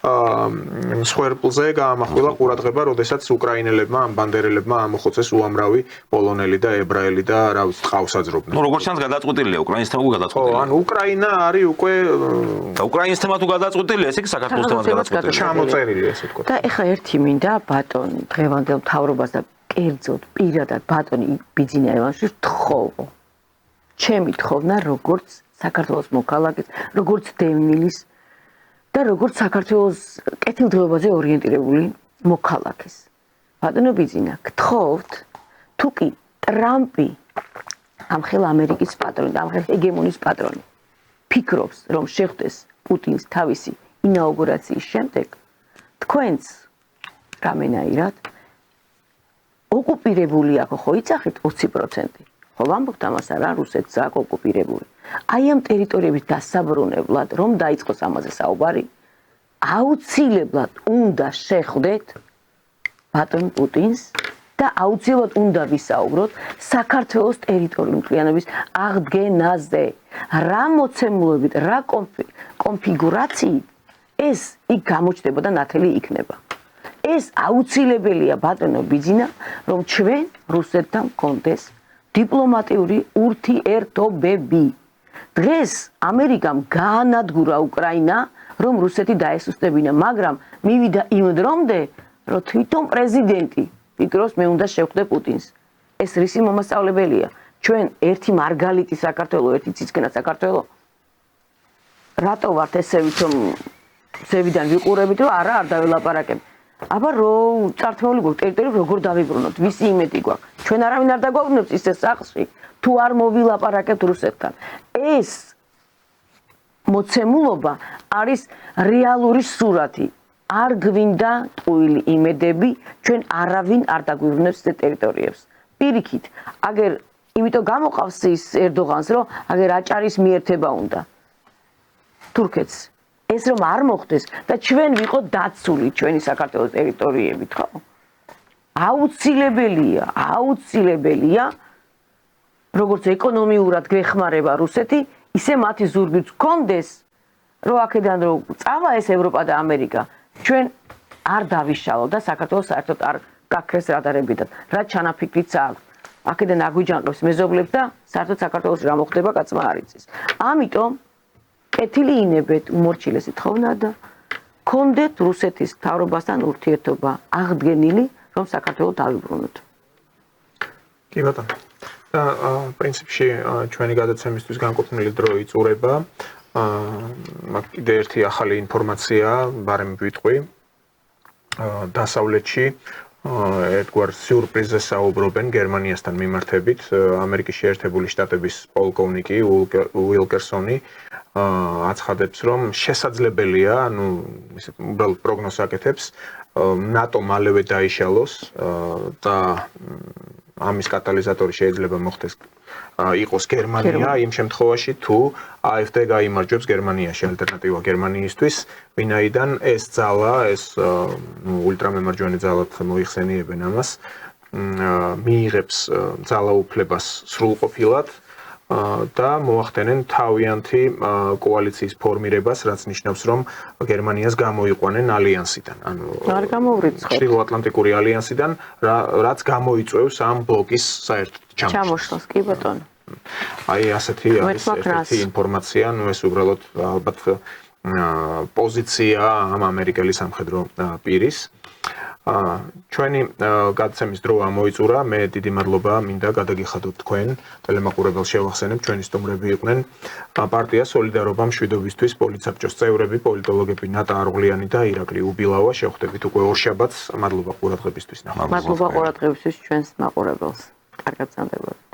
მსხვერპლზე გაამახვილა ყურადღება, როდესაც უკრაინელებმა ამ ბანდერელებმა ამოხოცეს უამრავი პოლონელი და ებრაელი და რა ვიცი ტყავსაძრობდნენ. როგორც ჩანს გადაწყვეტილია უკრაინის თემა გადაწყვეტილია. ანუ უკრაინა არის უკვე და უკრაინის თემა თუ გადაწყვეტილია, ეს იქ საქართველოს თემაც გადაწყვეტილია. ჩამოწერილი ესე ვთქვათ. და ეხლა ერთი მინდა ბატონი დღევანდელ მთავრობას და კერძოდ პირადად ბატონი ბიძინა ევანშვილი თხოვო. ჩემი თხოვნა როგორც საქართველოს მოქალაქის, როგორც დევნილის და როგორც საქართველოს კეთილდღეობაზე ორიენტირებული მოქალაქის. ბატონო ბიძინა, გთხოვთ, თუ კი ტრამპი ამხელ ამერიკის პატრონი, ამხელ ჰეგემონის პატრონი ფიქრობს, რომ შეხვდეს პუტინს თავისი ინაუგურაციის შემდეგ, თქვენც რამენაირად ოკუპირებული აქ ხო იცახეთ 20%. ხო ვამბობთ ამას არა, რუსეთს აქ ოკუპირებული. აი ამ ტერიტორიების დასაბრუნებლად რომ დაიწყოს ამაზე საუბარი, აუცილებლად უნდა შეხვდეთ ბატონ პუტინს და აუცილებლად უნდა ვისაუბროთ საქართველოს ტერიტორიული მთლიანობის აღდგენაზე. რა მოცემულობით, რა კონფიგურაციით ეს იქ გამოჩნდება და ნათელი იქნება. ეს აუცილებელია ბატონო ბიძინა, რომ ჩვენ რუსეთთან გქონდეს დიპლომატიური ურთიერთობები. დღეს ამერიკამ გაანადგურა უკრაინა, რომ რუსეთი დაესუსტებინა, მაგრამ მივიდა იმ დრომდე, რომ თვითონ პრეზიდენტი ფიქრობს, მე უნდა შევხვდე პუტინს. ეს რისი მომასწავლებელია? ჩვენ ერთი მარგალიტი საქართველოს, ერთი ციცქნა საქართველოს. რატო ვართ ესე ვითომ ზევიდან ვიყურებით, რომ არა არ დაველაპარაკებ. აბა რო წართმეული გვაქვს ტერიტორიები როგორ დავიბრუნოთ, ვისი იმედი გვაქვს? ჩვენ არავინ არ დაგვაბრუნებს ისე სახლში, თუ არ მოვილაპარაკებთ რუსეთთან. ეს მოცემულობა არის რეალური სურათი. არ გვინდა ტყუილი იმედები, ჩვენ არავინ არ დაგვიბრუნებს ეს ტერიტორიებს. პირიქით, აგერ იმიტომ გამოყავს ის ერდოღანს, რომ აგერ აჭარის მიერთება უნდა. თურქეთს ეს რომ არ მოხდეს და ჩვენ ვიყოთ დაცული ჩვენი საქართველოს ტერიტორიებით, ხო? აუცილებელია, როგორც ეკონომიურად გვეხმარება რუსეთი, ისე მათი ზურგიც გქონდეს, რომ აქედან რომ წავა ეს ევროპა და ამერიკა, ჩვენ არ დავიშალოთ და საქართველოს საერთოდ არ გაქრეს რადარებიდან. რა ჩანაფიქრიც აქვს. აქედან აგვიჯანყებს მეზობლებს და საერთოდ საქართველოს რა მოხდება, კაცმა არ იცის. ამიტომ კეთილი ინებეთ უმორჩილესი თხოვნა და გქონდეთ რუსეთის მთავრობასთან ურთიერთობა აღდგენილი, რომ საქართველოს დავიბრუნოთ. კი ბატონო. და პრინციპში ჩვენი გადაცემისთვის განკუთვნილი დრო იწურება. მაგ კიდე ერთი ახალი ინფორმაცია, ბარემ ვიტყვი. დასავლეთში ერთგვარ სიურპრიზზე საუბრობენ გერმანიასთან მიმართებით. ამერიკის შეერთებული შტატების პოლკოვნიკი უილკერსონი აცხადებს, რომ შესაძლებელია, ისე უბრალოდ პროგნოზს აკეთებს, ნატო მალევე დაიშალოს და ამის კატალიზატორი შეიძლება მოხდეს იყოს გერმანია იმ შემთხვევაში თუ AfD გაიმარჯვებს გერმანიაში ალტერნატივა გერმანიისთვის ვინაიდან ეს ძალა ეს ულტრამემარჯვენე ძალად მოიხსენიებენ ამას მიიღებს ძალაუფლებას სრულყოფილად და მოახდენენ თავიანთი კოალიციის ფორმირებას, რაც ნიშნავს, რომ გერმანიას გამოიყვანენ ალიანსიდან, ანუ არ გამოვრიცხოთ. ჩრდილოატლანტიკური ალიანსიდან, რაც გამოიწვევს ამ ბლოკის საერთოდ ჩამოშლას, კი ბატონო. აი ასეთი არის ერთი ინფორმაცია, ეს უბრალოდ ალბათ პოზიცია ამ ამერიკელი სამხედრო პირის. ჩვენი გადაცემის დრო ამოიწურა, მე დიდი მადლობა მინდა გადაგიხადოთ თქვენ ტელემაყურებელს შევახსენებ, ჩვენი სტუმრები იყვნენ პარტია სოლიდარობა მშვიდობისთვის პოლიტსაბჭოს წევრები, პოლიტოლოგები ნატა არღლიანი და ირაკლი უბილავა, შევხვდებით უკვე ორშაბათს, მადლობა ყურადღებისთვის. მადლობა ყურადღებისთვის ჩვენს მაყურებელს. კარგად გრძანდებოდეთ.